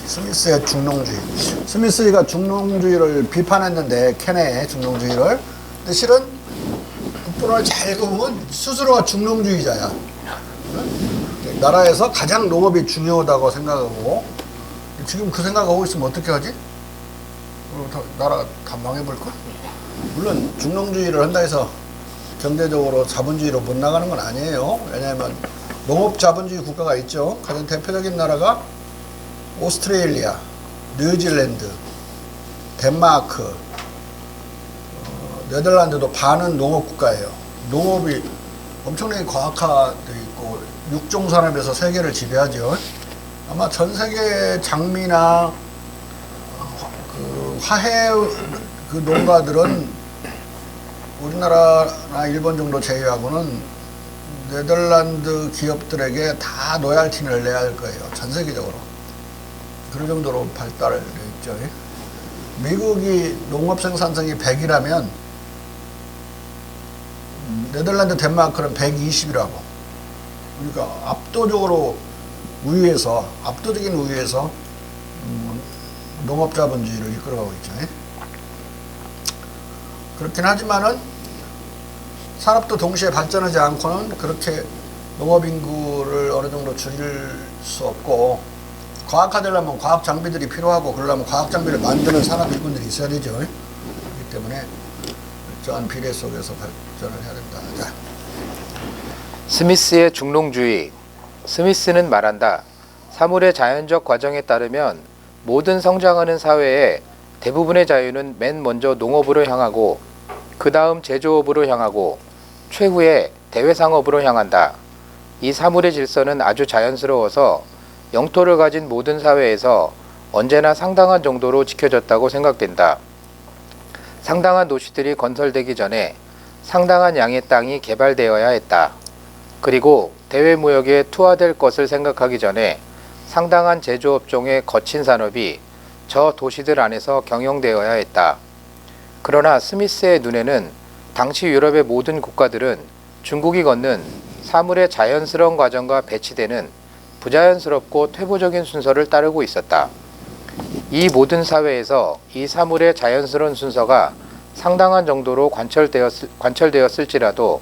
스미스의 중농주의. 스미스가 중농주의를 비판했는데, 켄의 중농주의를. 근데 실은 국본을 잘 읽으면 스스로가 중농주의자야. 나라에서 가장 농업이 중요하다고 생각하고, 지금 그 생각하고 있으면 어떻게 하지? 나라가 다 망해버릴까? 물론 중농주의를 한다 해서 경제적으로 자본주의로 못 나가는 건 아니에요. 왜냐하면 농업 자본주의 국가가 있죠. 가장 대표적인 나라가 오스트레일리아, 뉴질랜드, 덴마크, 네덜란드도 반은 농업 국가예요. 농업이 엄청나게 과학화되어 있고 육종 산업에서 세계를 지배하죠. 아마 전 세계 장미나 그 화훼 그 농가들은 우리나라나 일본 정도 제외하고는 네덜란드 기업들에게 다 로얄티를 내야 할 거예요. 전 세계적으로. 그런 정도로 발달을 했죠. 미국이 농업 생산성이 100이라면 네덜란드, 덴마크는 120이라고. 그러니까 압도적인 우위에서 농업 자본주의를 이끌어가고 있죠. 그렇긴 하지만은 산업도 동시에 발전하지 않고는 그렇게 농업 인구를 어느 정도 줄일 수 없고, 과학화되려면 과학 장비들이 필요하고, 그러려면 과학 장비를 만드는 산업 일꾼들이 있어야 되죠. 그렇기 때문에 일정한 비례 속에서 발전을 해야 된다. 자. 스미스의 중농주의. 스미스는 말한다. 사물의 자연적 과정에 따르면 모든 성장하는 사회에 대부분의 자유는 맨 먼저 농업으로 향하고 그 다음 제조업으로 향하고 최후에 대외상업으로 향한다. 이 사물의 질서는 아주 자연스러워서 영토를 가진 모든 사회에서 언제나 상당한 정도로 지켜졌다고 생각된다. 상당한 도시들이 건설되기 전에 상당한 양의 땅이 개발되어야 했다. 그리고 대외무역에 투하될 것을 생각하기 전에 상당한 제조업종의 거친 산업이 저 도시들 안에서 경영되어야 했다. 그러나 스미스의 눈에는 당시 유럽의 모든 국가들은 중국이 걷는 사물의 자연스러운 과정과 배치되는 부자연스럽고 퇴보적인 순서를 따르고 있었다. 이 모든 사회에서 이 사물의 자연스러운 순서가 상당한 정도로 관철되었을지라도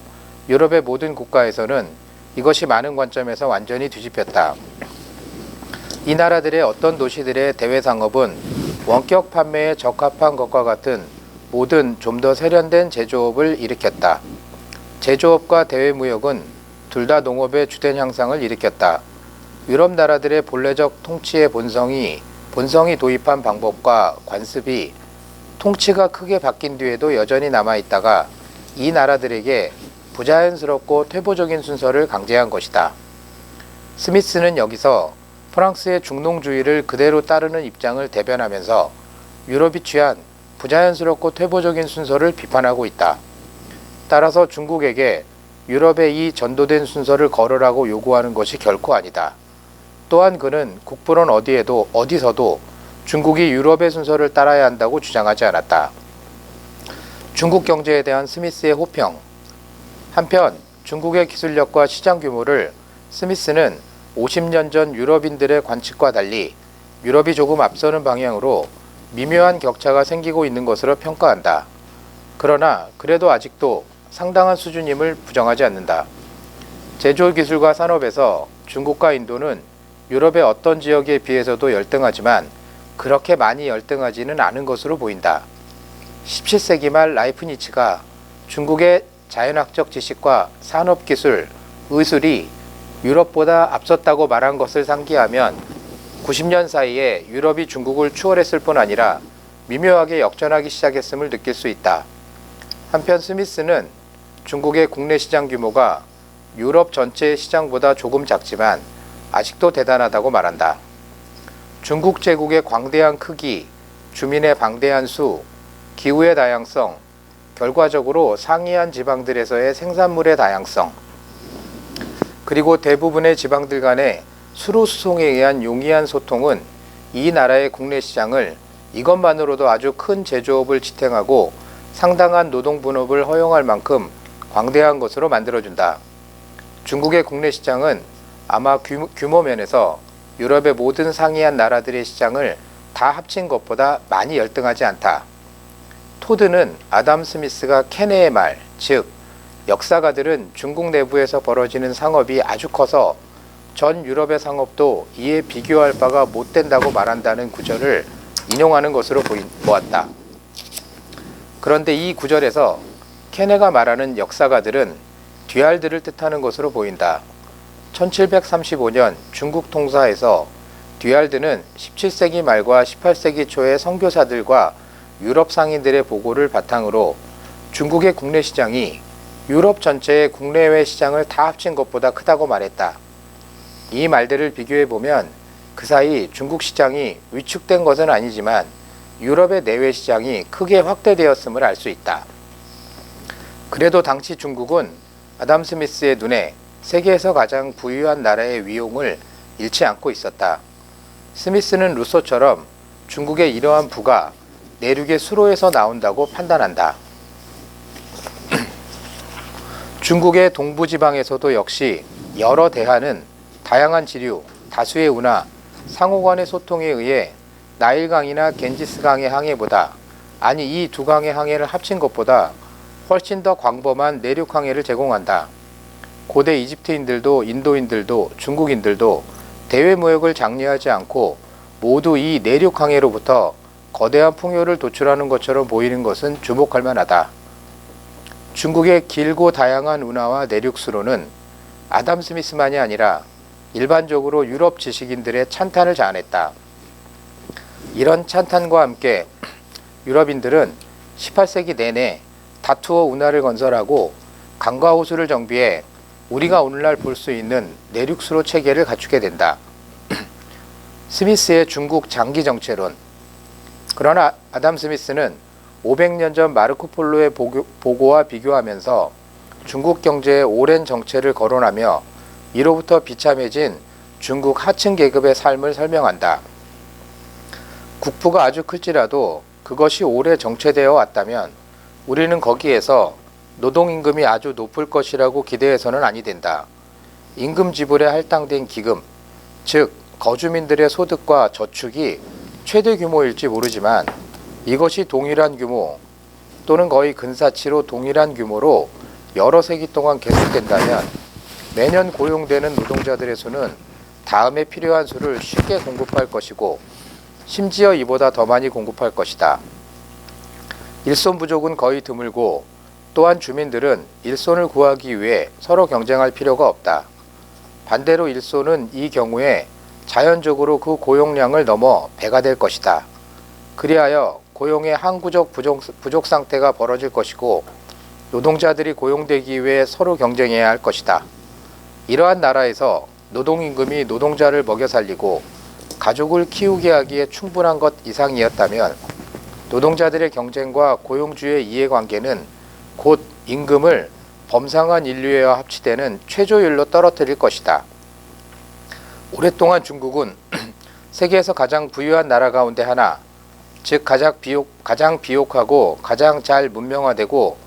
유럽의 모든 국가에서는 이것이 많은 관점에서 완전히 뒤집혔다. 이 나라들의 어떤 도시들의 대외상업은 원격 판매에 적합한 것과 같은 모든 좀 더 세련된 제조업을 일으켰다. 제조업과 대외무역은 둘 다 농업의 주된 향상을 일으켰다. 유럽 나라들의 본래적 통치의 본성이 도입한 방법과 관습이 통치가 크게 바뀐 뒤에도 여전히 남아있다가 이 나라들에게 부자연스럽고 퇴보적인 순서를 강제한 것이다. 스미스는 여기서 프랑스의 중농주의를 그대로 따르는 입장을 대변하면서 유럽이 취한 부자연스럽고 퇴보적인 순서를 비판하고 있다. 따라서 중국에게 유럽의 이 전도된 순서를 걸으라고 요구하는 것이 결코 아니다. 또한 그는 국부론 어디서도 중국이 유럽의 순서를 따라야 한다고 주장하지 않았다. 중국 경제에 대한 스미스의 호평. 한편 중국의 기술력과 시장 규모를 스미스는 50년 전 유럽인들의 관측과 달리 유럽이 조금 앞서는 방향으로 미묘한 격차가 생기고 있는 것으로 평가한다. 그러나 그래도 아직도 상당한 수준임을 부정하지 않는다. 제조 기술과 산업에서 중국과 인도는 유럽의 어떤 지역에 비해서도 열등하지만 그렇게 많이 열등하지는 않은 것으로 보인다. 17세기 말 라이프니츠가 중국의 자연학적 지식과 산업기술, 의술이 유럽보다 앞섰다고 말한 것을 상기하면 90년 사이에 유럽이 중국을 추월했을 뿐 아니라 미묘하게 역전하기 시작했음을 느낄 수 있다. 한편 스미스는 중국의 국내 시장 규모가 유럽 전체의 시장보다 조금 작지만 아직도 대단하다고 말한다. 중국 제국의 광대한 크기, 주민의 방대한 수, 기후의 다양성, 결과적으로 상이한 지방들에서의 생산물의 다양성, 그리고 대부분의 지방들 간의 수로 수송에 의한 용이한 소통은 이 나라의 국내 시장을 이것만으로도 아주 큰 제조업을 지탱하고 상당한 노동 분업을 허용할 만큼 광대한 것으로 만들어준다. 중국의 국내 시장은 아마 규모 면에서 유럽의 모든 상이한 나라들의 시장을 다 합친 것보다 많이 열등하지 않다. 토드는 아담 스미스가 케네의 말, 즉 역사가들은 중국 내부에서 벌어지는 상업이 아주 커서 전 유럽의 상업도 이에 비교할 바가 못 된다고 말한다는 구절을 인용하는 것으로 보았다. 그런데 이 구절에서 케네가 말하는 역사가들은 뒤알들을 뜻하는 것으로 보인다. 1735년 중국 통사에서 뒤알드는 17세기 말과 18세기 초의 선교사들과 유럽 상인들의 보고를 바탕으로 중국의 국내 시장이 유럽 전체의 국내외 시장을 다 합친 것보다 크다고 말했다. 이 말들을 비교해보면 그 사이 중국 시장이 위축된 것은 아니지만 유럽의 내외 시장이 크게 확대되었음을 알 수 있다. 그래도 당시 중국은 아담 스미스의 눈에 세계에서 가장 부유한 나라의 위용을 잃지 않고 있었다. 스미스는 루소처럼 중국의 이러한 부가 내륙의 수로에서 나온다고 판단한다. 중국의 동부지방에서도 역시 여러 대하는 다양한 지류, 다수의 운하, 상호간의 소통에 의해 나일강이나 겐지스강의 항해보다, 아니 이 두 강의 항해를 합친 것보다 훨씬 더 광범한 내륙 항해를 제공한다. 고대 이집트인들도 인도인들도 중국인들도 대외 무역을 장려하지 않고 모두 이 내륙 항해로부터 거대한 풍요를 도출하는 것처럼 보이는 것은 주목할 만하다. 중국의 길고 다양한 운하와 내륙 수로는 아담 스미스만이 아니라 일반적으로 유럽 지식인들의 찬탄을 자아냈다. 이런 찬탄과 함께 유럽인들은 18세기 내내 다투어 운하를 건설하고 강과 호수를 정비해 우리가 오늘날 볼 수 있는 내륙수로 체계를 갖추게 된다. 스미스의 중국 장기 정체론. 그러나 아담 스미스는 500년 전 마르코 폴로의 보고와 비교하면서 중국 경제의 오랜 정체를 거론하며 이로부터 비참해진 중국 하층 계급의 삶을 설명한다. 국부가 아주 클지라도 그것이 오래 정체되어 왔다면 우리는 거기에서 노동임금이 아주 높을 것이라고 기대해서는 아니 된다. 임금 지불에 할당된 기금, 즉 거주민들의 소득과 저축이 최대 규모일지 모르지만 이것이 동일한 규모 또는 거의 근사치로 동일한 규모로 여러 세기 동안 계속된다면 매년 고용되는 노동자들의 수는 다음에 필요한 수를 쉽게 공급할 것이고 심지어 이보다 더 많이 공급할 것이다. 일손 부족은 거의 드물고 또한 주민들은 일손을 구하기 위해 서로 경쟁할 필요가 없다. 반대로 일손은 이 경우에 자연적으로 그 고용량을 넘어 배가 될 것이다. 그리하여 고용의 항구적 부족 상태가 벌어질 것이고 노동자들이 고용되기 위해 서로 경쟁해야 할 것이다. 이러한 나라에서 노동임금이 노동자를 먹여 살리고 가족을 키우게 하기에 충분한 것 이상이었다면 노동자들의 경쟁과 고용주의 이해관계는 곧 임금을 범상한 인류와 합치되는 최저율로 떨어뜨릴 것이다. 오랫동안 중국은 세계에서 가장 부유한 나라 가운데 하나, 즉 가장 비옥하고 가장 잘 문명화되고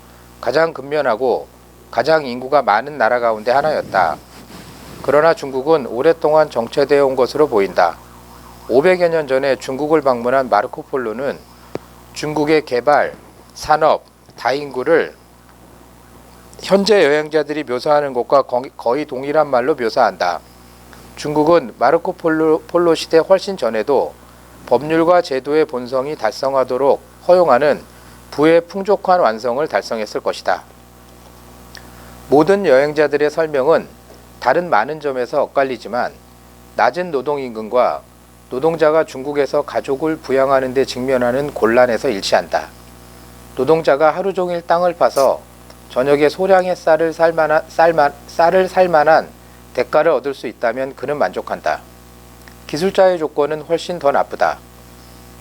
가장 근면하고 가장 인구가 많은 나라 가운데 하나였다. 그러나 중국은 오랫동안 정체되어 온 것으로 보인다. 500여 년 전에 중국을 방문한 마르코 폴로는 중국의 개발, 산업, 다인구를 현재 여행자들이 묘사하는 것과 거의 동일한 말로 묘사한다. 중국은 마르코 폴로 시대 훨씬 전에도 법률과 제도의 본성이 달성하도록 허용하는 부의 풍족한 완성을 달성했을 것이다. 모든 여행자들의 설명은 다른 많은 점에서 엇갈리지만 낮은 노동임금과 노동자가 중국에서 가족을 부양하는 데 직면하는 곤란에서 일치한다. 노동자가 하루 종일 땅을 파서 저녁에 소량의 쌀을 살 만한 대가를 얻을 수 있다면 그는 만족한다. 기술자의 조건은 훨씬 더 나쁘다.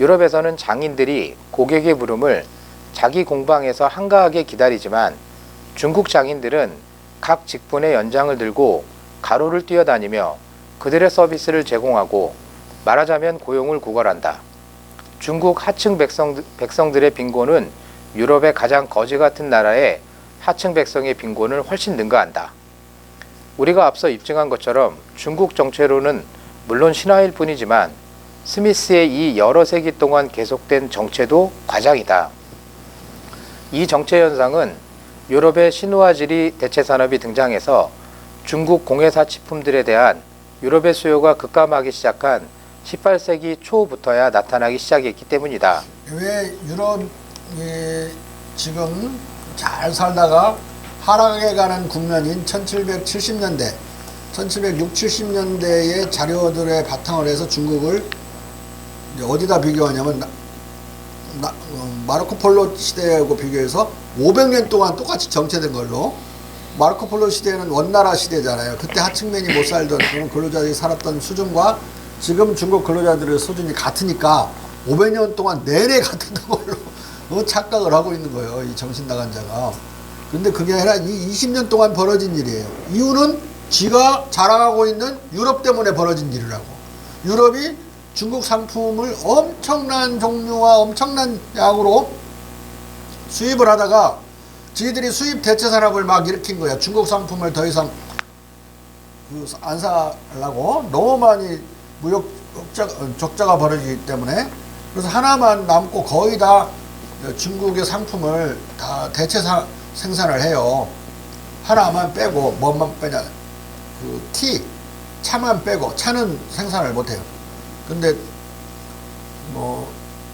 유럽에서는 장인들이 고객의 부름을 자기 공방에서 한가하게 기다리지만 중국 장인들은 각 직분의 연장을 들고 가로를 뛰어다니며 그들의 서비스를 제공하고 말하자면 고용을 구걸한다. 중국 하층 백성들의 빈곤은 유럽의 가장 거지 같은 나라의 하층 백성의 빈곤을 훨씬 능가한다. 우리가 앞서 입증한 것처럼 중국 정체로는 물론 신화일 뿐이지만 스미스의 이 여러 세기 동안 계속된 정체도 과장이다. 이 정체 현상은 유럽의 신호화질이 대체 산업이 등장해서 중국 공예사치품들에 대한 유럽의 수요가 급감하기 시작한 18세기 초부터야 나타나기 시작했기 때문이다. 왜 유럽이 지금 잘 살다가 하락해 가는 국면인 1770년대, 1760, 70년대의 자료들의 바탕을 해서 중국을 어디다 비교하냐면 마르코 폴로 시대하고 비교해서 500년 동안 똑같이 정체된 걸로. 마르코 폴로 시대는 원나라 시대잖아요. 그때 하층민이 못 살던 그런 근로자들이 살았던 수준과 지금 중국 근로자들의 수준이 같으니까 500년 동안 내내 같은 걸로 착각을 하고 있는 거예요. 이 정신 나간 자가. 근데 그게 아니라 이 20년 동안 벌어진 일이에요. 이유는 지가 자랑하고 있는 유럽 때문에 벌어진 일이라고. 유럽이 중국 상품을 엄청난 종류와 엄청난 양으로 수입을 하다가 지들이 수입 대체 산업을 막 일으킨 거야. 중국 상품을 더 이상 안 사려고 너무 많이 무역 적자가 벌어지기 때문에. 그래서 하나만 남고 거의 다 중국의 상품을 다 대체 생산을 해요. 하나만 빼고 뭐만 빼냐, 차만 빼고. 차는 생산을 못해요. 근데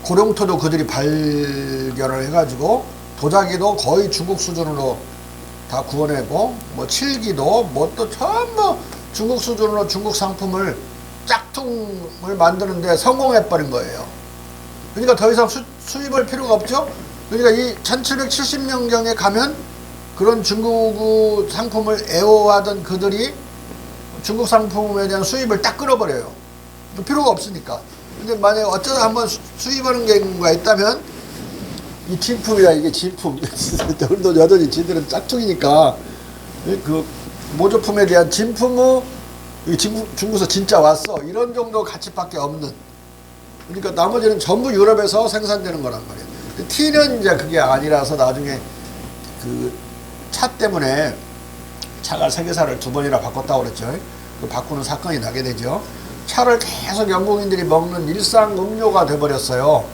고령토도 그들이 발견을 해가지고 도자기도 거의 중국 수준으로 다 구워내고, 칠기도 또 전부 중국 수준으로 중국 상품을 짝퉁을 만드는데 성공해버린 거예요. 그러니까 더 이상 수입할 필요가 없죠. 그러니까 이 1770년경에 가면 그런 중국 상품을 애호하던 그들이 중국 상품에 대한 수입을 딱 끊어버려요. 필요가 없으니까. 근데 만약에 어쩌다 한번 수입하는 경우가 있다면 이 진품이야. 이게 진품. 그래도 여전히 지들은 짝퉁이니까 그 모조품에 대한 진품은 중국에서 진짜 왔어, 이런 정도 가치밖에 없는. 그러니까 나머지는 전부 유럽에서 생산되는 거란 말이에요. T는 이제 그게 아니라서 나중에 그 차 때문에 차가 세계사를 2번이나 바꿨다고 그랬죠. 그 바꾸는 사건이 나게 되죠. 차를 계속 영국인들이 먹는 일상 음료가 돼버렸어요.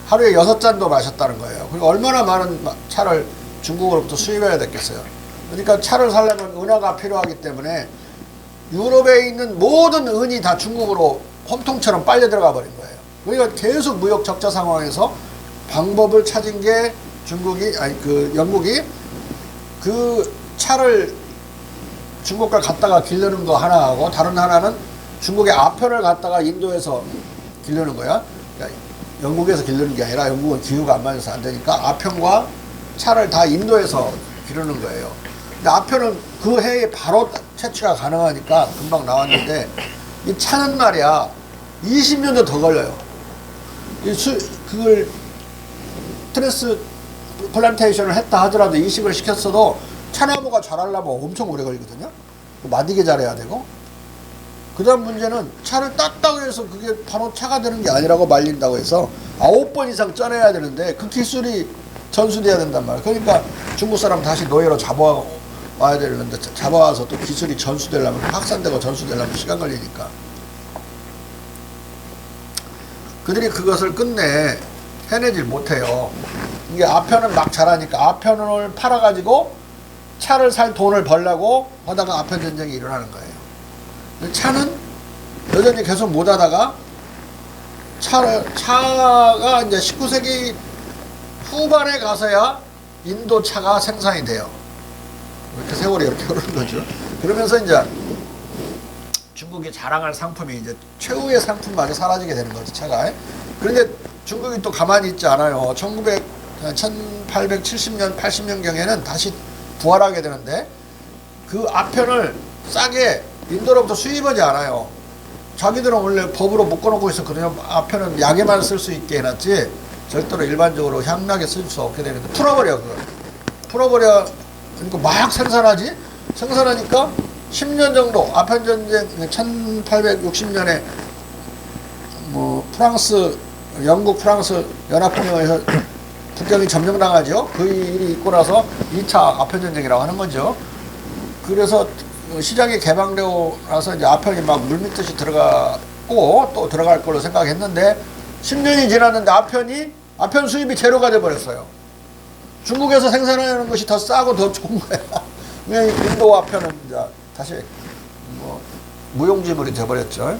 하루에 6잔도 마셨다는 거예요. 그리고 얼마나 많은 차를 중국으로부터 수입해야 됐겠어요. 그러니까 차를 사려면 은화가 필요하기 때문에 유럽에 있는 모든 은이 다 중국으로 홈통처럼 빨려 들어가 버린 거예요. 그러니까 계속 무역 적자 상황에서 방법을 찾은 게 영국이 그 차를 중국과 갖다가 기르는 거 하나하고, 다른 하나는 중국의 아편을 갖다가 인도에서 기르는 거야. 그러니까 영국에서 기르는 게 아니라, 영국은 기후가 안 맞아서 안 되니까 아편과 차를 다 인도에서 기르는 거예요. 근데 아편은 그 해에 바로 채취가 가능하니까 금방 나왔는데, 이 차는 말이야 20년도 더 걸려요. 그걸 플란테이션을 했다 하더라도, 이식을 시켰어도 차나무가 자라려면 엄청 오래 걸리거든요. 마디게 자라야 되고. 그 다음 문제는 차를 땄다고 해서 그게 바로 차가 되는 게 아니라고, 말린다고 해서 9번 이상 쪄내야 되는데 그 기술이 전수돼야 된단 말이에요. 그러니까 중국 사람 다시 노예로 잡아와야 되는데, 잡아와서 또 기술이 전수되려면, 확산되고 전수되려면 시간 걸리니까. 그들이 그것을 끝내 해내질 못해요. 이게 아편은 막 자라니까 아편을 팔아가지고 차를 살 돈을 벌려고 하다가 아편 전쟁이 일어나는 거예요. 차는 여전히 계속 못 하다가 차가 이제 19세기 후반에 가서야 인도 차가 생산이 돼요. 이렇게 세월이 이렇게 흐르는 거죠. 그러면서 이제 중국이 자랑할 상품이 이제 최후의 상품마저 사라지게 되는 거죠, 차가. 그런데 중국이 또 가만히 있지 않아요. 1870년, 80년경에는 다시 부활하게 되는데, 그 아편을 싸게 인도로부터 수입하지 않아요. 자기들은 원래 법으로 묶어놓고 있었거든요. 아편은 약에만 쓸 수 있게 해놨지 절대로 일반적으로 향락에 쓸 수 없게 되는데, 풀어버려. 그러니까 막 생산하니까 10년 정도, 아편 전쟁 1860년에 영국 프랑스 연합군에서 북경이 점령당하죠. 그 일이 있고 나서 2차 아편 전쟁이라고 하는 거죠. 그래서 시장이 개방되고 나서 이제 아편이 막 물밀듯이 들어가 했고 또 들어갈 걸로 생각했는데 10년이 지났는데 아편 수입이 제로가 돼버렸어요. 중국에서 생산하는 것이 더 싸고 더 좋은 거야. 인도 아편은 이제 다시 뭐 무용지물이 돼버렸죠.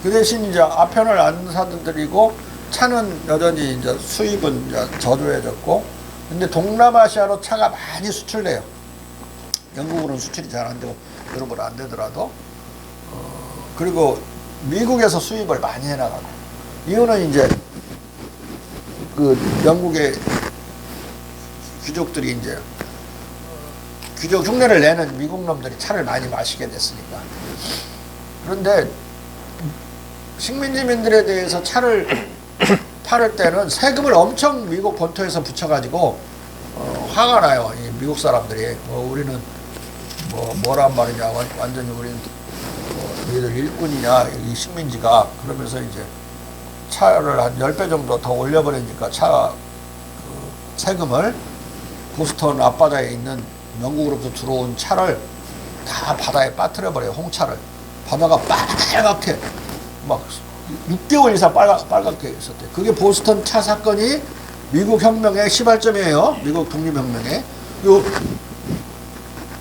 그 대신 이제 아편을 안 사들이고 차는 여전히 이제 수입은 이제 저조해졌고, 근데 동남아시아로 차가 많이 수출돼요. 영국으로는 수출이 잘 안 되고 유럽으로 안 되더라도 그리고 미국에서 수입을 많이 해나가고, 이유는 이제 그 영국의 귀족들이 이제 귀족 흉내를 내는 미국 놈들이 차를 많이 마시게 됐으니까. 그런데 식민지민들에 대해서 차를 팔을 때는 세금을 엄청 미국 본토에서 붙여가지고 화가 나요. 이 미국 사람들이 우리는 뭐란 말이냐, 완전히 우리는 너희들 일꾼이냐, 이 식민지가. 그러면서 이제 차를 한 10배 정도 더 올려버리니까 세금을 보스턴 앞바다에 있는 영국으로부터 들어온 차를 다 바다에 빠뜨려버려요. 홍차를. 바다가 빨갛게 막 6개월 이상 빨갛게 있었대. 그게 보스턴 차 사건이 미국 혁명의 시발점이에요. 미국 독립혁명의.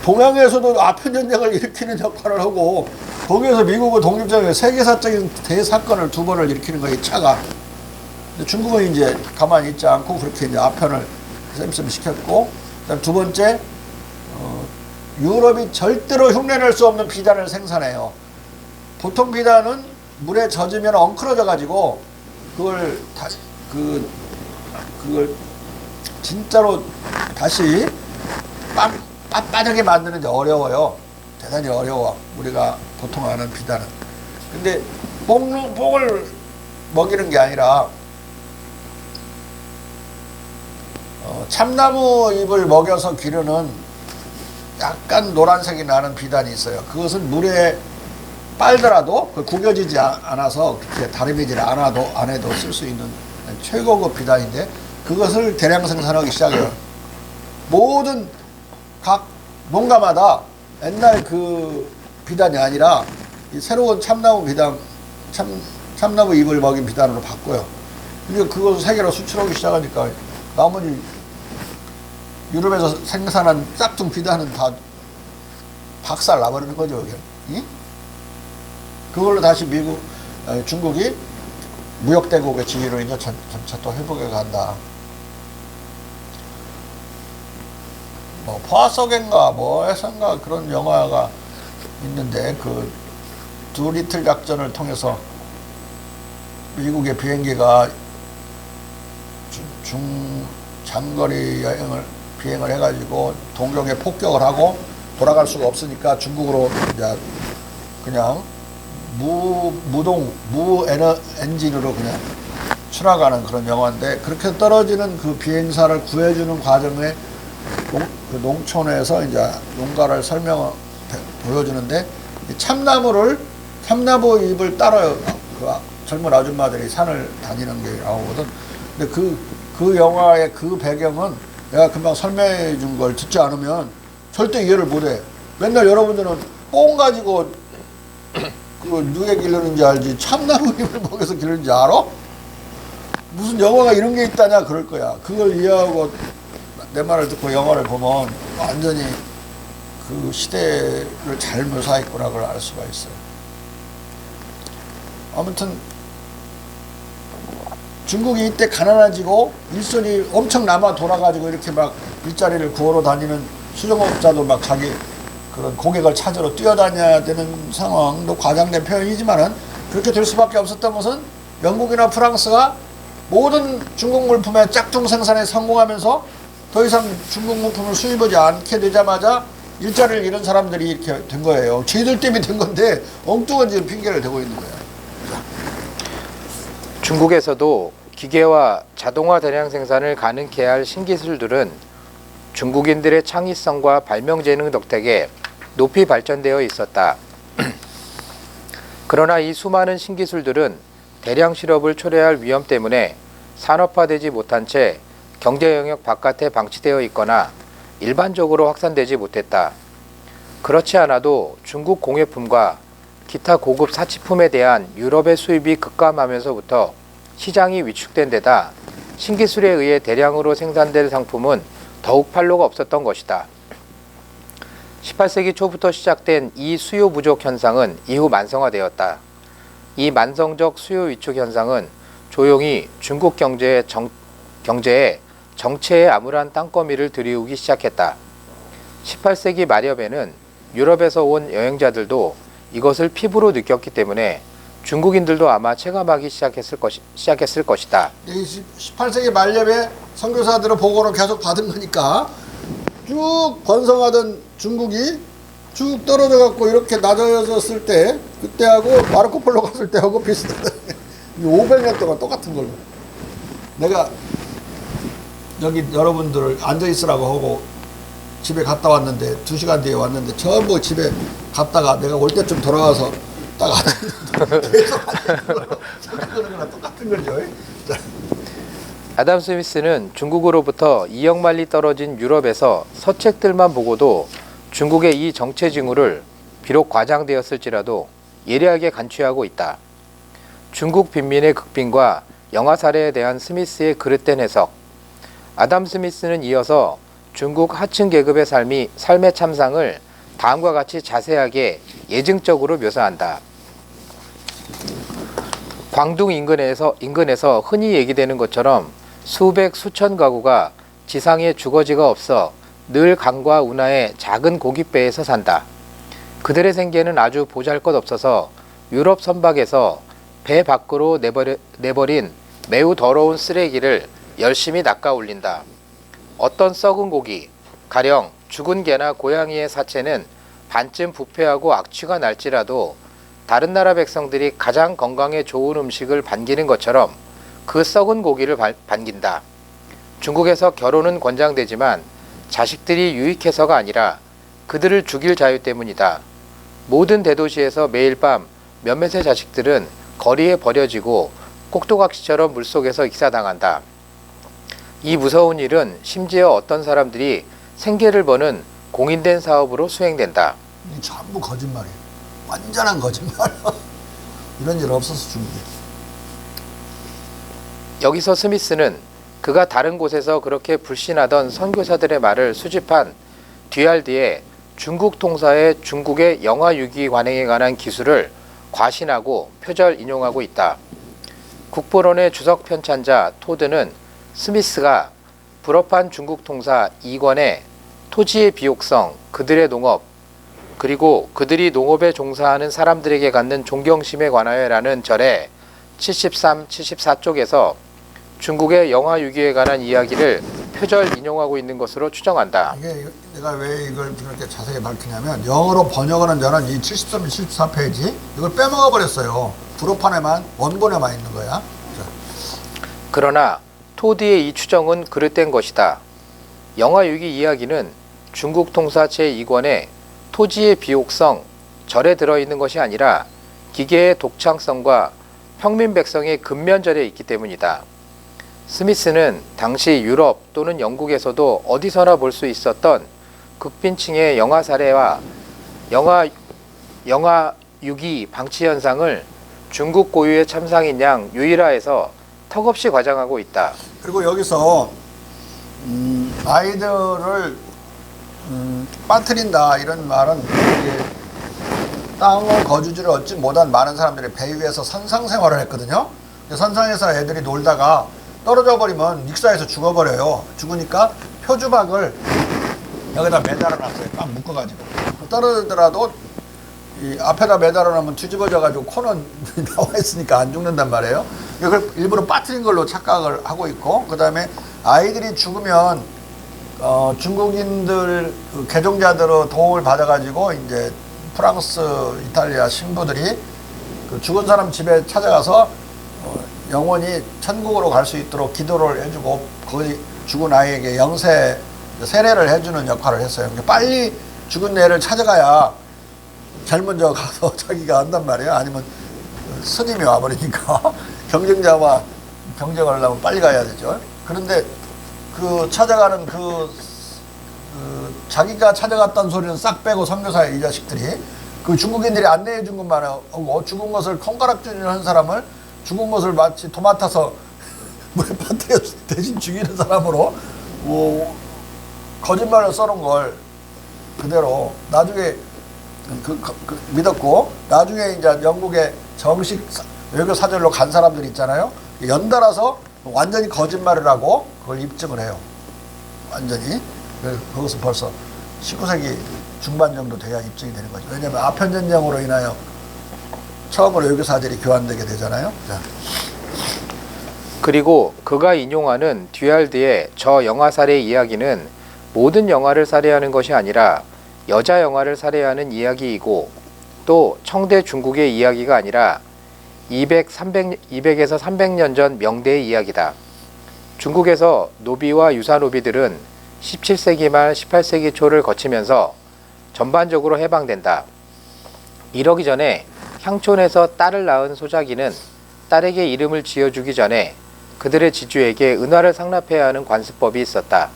동양에서도 아편전쟁을 일으키는 역할을 하고, 거기에서 미국은 독립전쟁 세계사적인 대사건을 2번을 일으키는 거예요, 차가. 근데 중국은 이제 가만히 있지 않고 그렇게 이제 아편을 쌤쌤 시켰고, 그다음 두 번째, 유럽이 절대로 흉내낼 수 없는 비단을 생산해요. 보통 비단은 물에 젖으면 엉클어져 가지고 그걸 진짜로 다시 빳빳하게 만드는 게 어려워요. 대단히 어려워. 우리가 보통 아는 비단은. 근데 뽕을 먹이는 게 아니라 참나무 잎을 먹여서 기르는 약간 노란색이 나는 비단이 있어요. 그것은 물에 빨더라도 구겨지지 않아서 그렇게 다림이질 안 해도 쓸 수 있는 최고급 비단인데, 그것을 대량 생산하기 시작해요. 모든 각 농가마다 옛날 그 비단이 아니라 이 새로운 참나무 비단, 참나무 잎을 먹인 비단으로 바꿔요. 근데 그것을 세계로 수출하기 시작하니까 나머지 유럽에서 생산한 짝퉁 비단은 다 박살 나버리는 거죠. 이? 그걸로 다시 중국이 무역대국의 지위로 이제 점차 또 회복해 간다. 뭐 포화석인가 뭐에선가 그런 영화가 있는데, 그 두리틀 작전을 통해서 미국의 비행기가 장거리 비행을 해가지고 동경에 폭격을 하고 돌아갈 수가 없으니까 중국으로 이제 그냥 엔진으로 그냥 추락하는 그런 영화인데, 그렇게 떨어지는 그 비행사를 구해주는 과정에 그 농촌에서 이제 농가를 보여주는데, 참나무 잎을 따라요. 그 젊은 아줌마들이 산을 다니는 게 나오거든. 근데 그 영화의 그 배경은 내가 금방 설명해 준 걸 듣지 않으면 절대 이해를 못 해. 맨날 여러분들은 뽕 가지고 그 누에 기르는지 알지, 참나무 잎을 먹여서 기르는지 알아? 무슨 영화가 이런 게 있다냐 그럴 거야. 그걸 이해하고 내 말을 듣고 영화를 보면 완전히 그 시대를 잘 묘사했구나 그걸 알 수가 있어요. 아무튼 중국이 이때 가난해지고 일손이 엄청 남아 돌아가지고 이렇게 막 일자리를 구하러 다니는 수종업자도 막 자기 그런 고객을 찾으러 뛰어다녀야 되는 상황도 과장된 표현이지만은, 그렇게 될 수밖에 없었던 것은 영국이나 프랑스가 모든 중국 물품의 짝퉁 생산에 성공하면서 더 이상 중국 물품을 수입하지 않게 되자마자 일자리를 잃은 사람들이 이렇게 된 거예요. 쟤들 때문에 된 건데 엉뚱한 지금 핑계를 대고 있는 거예요. 중국에서도 기계와 자동화 대량 생산을 가능케 할 신기술들은 중국인들의 창의성과 발명 재능 덕택에 높이 발전되어 있었다. 그러나 이 수많은 신기술들은 대량 실업을 초래할 위험 때문에 산업화되지 못한 채 경제 영역 바깥에 방치되어 있거나 일반적으로 확산되지 못했다. 그렇지 않아도 중국 공예품과 기타 고급 사치품에 대한 유럽의 수입이 급감하면서부터 시장이 위축된 데다 신기술에 의해 대량으로 생산될 상품은 더욱 판로가 없었던 것이다. 18세기 초부터 시작된 이 수요 부족 현상은 이후 만성화되었다. 이 만성적 수요 위축 현상은 조용히 중국 경제에 정체의 암울한 땅거미를 들이우기 시작했다. 18세기 말엽에는 유럽에서 온 여행자들도 이것을 피부로 느꼈기 때문에 중국인들도 아마 체감하기 시작했을 것이다. 이 18세기 말엽에 선교사들의 보고를 계속 받은 거니까 쭉 번성하던 중국이 쭉 떨어져 갖고 이렇게 낮아졌을 때 그때하고 마르코폴로 갔을 때하고 비슷하다. 500년 동안 똑같은 걸로. 내가 여기 여러분들을 앉아 있으라고 하고 집에 갔다 왔는데 2시간 뒤에 왔는데 전부 집에 갔다가 내가 올 때쯤 돌아와서 딱 앉았는데 계속 생각하는 거랑 똑같은 거죠. 아담 스미스는 중국으로부터 2억 마일리 떨어진 유럽에서 서책들만 보고도 중국의 이 정체 징후를 비록 과장되었을지라도 예리하게 간취하고 있다. 중국 빈민의 극빈과 영아 살해에 대한 스미스의 그릇된 해석. 아담 스미스는 이어서 중국 하층 계급의 삶의 참상을 다음과 같이 자세하게 예증적으로 묘사한다. 광둥 인근에서 흔히 얘기되는 것처럼 수백 수천 가구가 지상에 주거지가 없어 늘 강과 운하의 작은 고깃배에서 산다. 그들의 생계는 아주 보잘것없어서 유럽 선박에서 배 밖으로 내버린 매우 더러운 쓰레기를 열심히 낚아 올린다. 어떤 썩은 고기, 가령 죽은 개나 고양이의 사체는 반쯤 부패하고 악취가 날지라도 다른 나라 백성들이 가장 건강에 좋은 음식을 반기는 것처럼 그 썩은 고기를 반긴다. 중국에서 결혼은 권장되지만 자식들이 유익해서가 아니라 그들을 죽일 자유 때문이다. 모든 대도시에서 매일 밤 몇몇의 자식들은 거리에 버려지고 꼭두각시처럼 물속에서 익사당한다. 이 무서운 일은 심지어 어떤 사람들이 생계를 버는 공인된 사업으로 수행된다. 전부 거짓말이에요. 완전한 거짓말. 이런 일 없어서 중국에. 여기서 스미스는 그가 다른 곳에서 그렇게 불신하던 선교사들의 말을 수집한 뒤에 중국 통사의 중국의 영아 유기 관행에 관한 기술을 과신하고 표절 인용하고 있다. 국보론의 주석 편찬자 토드는 스미스가 불업한 중국 통사 2권의 토지의 비옥성, 그들의 농업, 그리고 그들이 농업에 종사하는 사람들에게 갖는 존경심에 관하여라는 절의 73, 74쪽에서 중국의 영아 유기에 관한 이야기를 표절 인용하고 있는 것으로 추정한다. 이게 내가 왜 이걸 그렇게 자세히 밝히냐면 영어로 번역하는 저는 이 73, 74페이지 이걸 빼먹어 버렸어요. 불어판에만 원본에만 있는 거야. 그러나 토드의 이 추정은 그릇된 것이다. 영아 유기 이야기는 중국 통사 제2권의 토지의 비옥성, 절에 들어있는 것이 아니라 기계의 독창성과 평민 백성의 근면절에 있기 때문이다. 스미스는 당시 유럽 또는 영국에서도 어디서나 볼 수 있었던 극빈층의 영아 살해와 영아 유기 방치 현상을 중국 고유의 참상인 양 유일화해서 턱없이 과장하고 있다. 그리고 여기서 아이들을 빠뜨린다 이런 말은 땅을 거주지를 얻지 못한 많은 사람들이 배 위에서 선상 생활을 했거든요. 선상에서 애들이 놀다가 떨어져 버리면 익사해서 죽어버려요. 죽으니까 표주박을 여기다 매달아 놨어요. 꽉 묶어가지고 떨어지더라도 이 앞에다 매달아 놓으면 뒤집어져가지고 코는 나와 있으니까 안 죽는단 말이에요. 이걸 일부러 빠뜨린 걸로 착각을 하고 있고, 그 다음에 아이들이 죽으면 중국인들 개종자들의 도움을 받아가지고 이제 프랑스, 이탈리아 신부들이 그 죽은 사람 집에 찾아가서 영원히 천국으로 갈 수 있도록 기도를 해주고 거기 죽은 아이에게 영세 세례를 해주는 역할을 했어요. 그러니까 빨리 죽은 애를 찾아가야 제일 먼저 가서 자기가 한단 말이에요. 아니면 스님이 와버리니까 경쟁자와 경쟁을 하려면 빨리 가야 되죠. 그런데 그 찾아가는 자기가 찾아갔다는 소리는 싹 빼고 선교사의 이 자식들이 그 중국인들이 안내해 준 것만 하고 죽은 것을 콩가락질을 한 사람을 죽은 것을 마치 도맡아서 물에 빠뜨려 대신 죽이는 사람으로 거짓말을 써놓은 걸 그대로 나중에 믿었고, 나중에 이제 영국의 정식 외교 사절로 간 사람들 있잖아요. 연달아서 완전히 거짓말을 하고 그걸 입증을 해요. 완전히. 그것은 벌써 19세기 중반 정도 돼야 입증이 되는 거죠. 왜냐하면 아편전쟁으로 인하여 처음으로 외교 사절이 교환되게 되잖아요. 자. 그리고 그가 인용하는 듀알드의 저 영화 살해 이야기는 모든 영화를 살해하는 것이 아니라 여자 영화를 살해하는 이야기이고, 또 청대 중국의 이야기가 아니라 200에서 300년 전 명대의 이야기다. 중국에서 노비와 유사 노비들은 17세기 말 18세기 초를 거치면서 전반적으로 해방된다. 이러기 전에 향촌에서 딸을 낳은 소자기는 딸에게 이름을 지어주기 전에 그들의 지주에게 은화를 상납해야 하는 관습법이 있었다.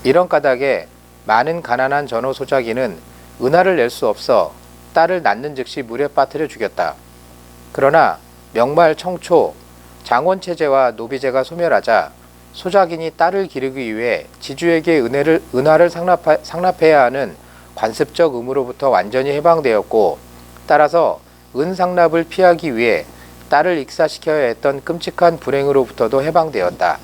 이런 까닭에 많은 가난한 전호 소자기는 은화를 낼 수 없어 딸을 낳는 즉시 물에 빠뜨려 죽였다. 그러나 명말 청초 장원체제와 노비제가 소멸하자 소자긴이 딸을 기르기 위해 지주에게 은화를 상납해야 하는 관습적 의무로부터 완전히 해방되었고, 따라서 은상납을 피하기 위해 딸을 익사시켜야 했던 끔찍한 불행으로부터도 해방되었다.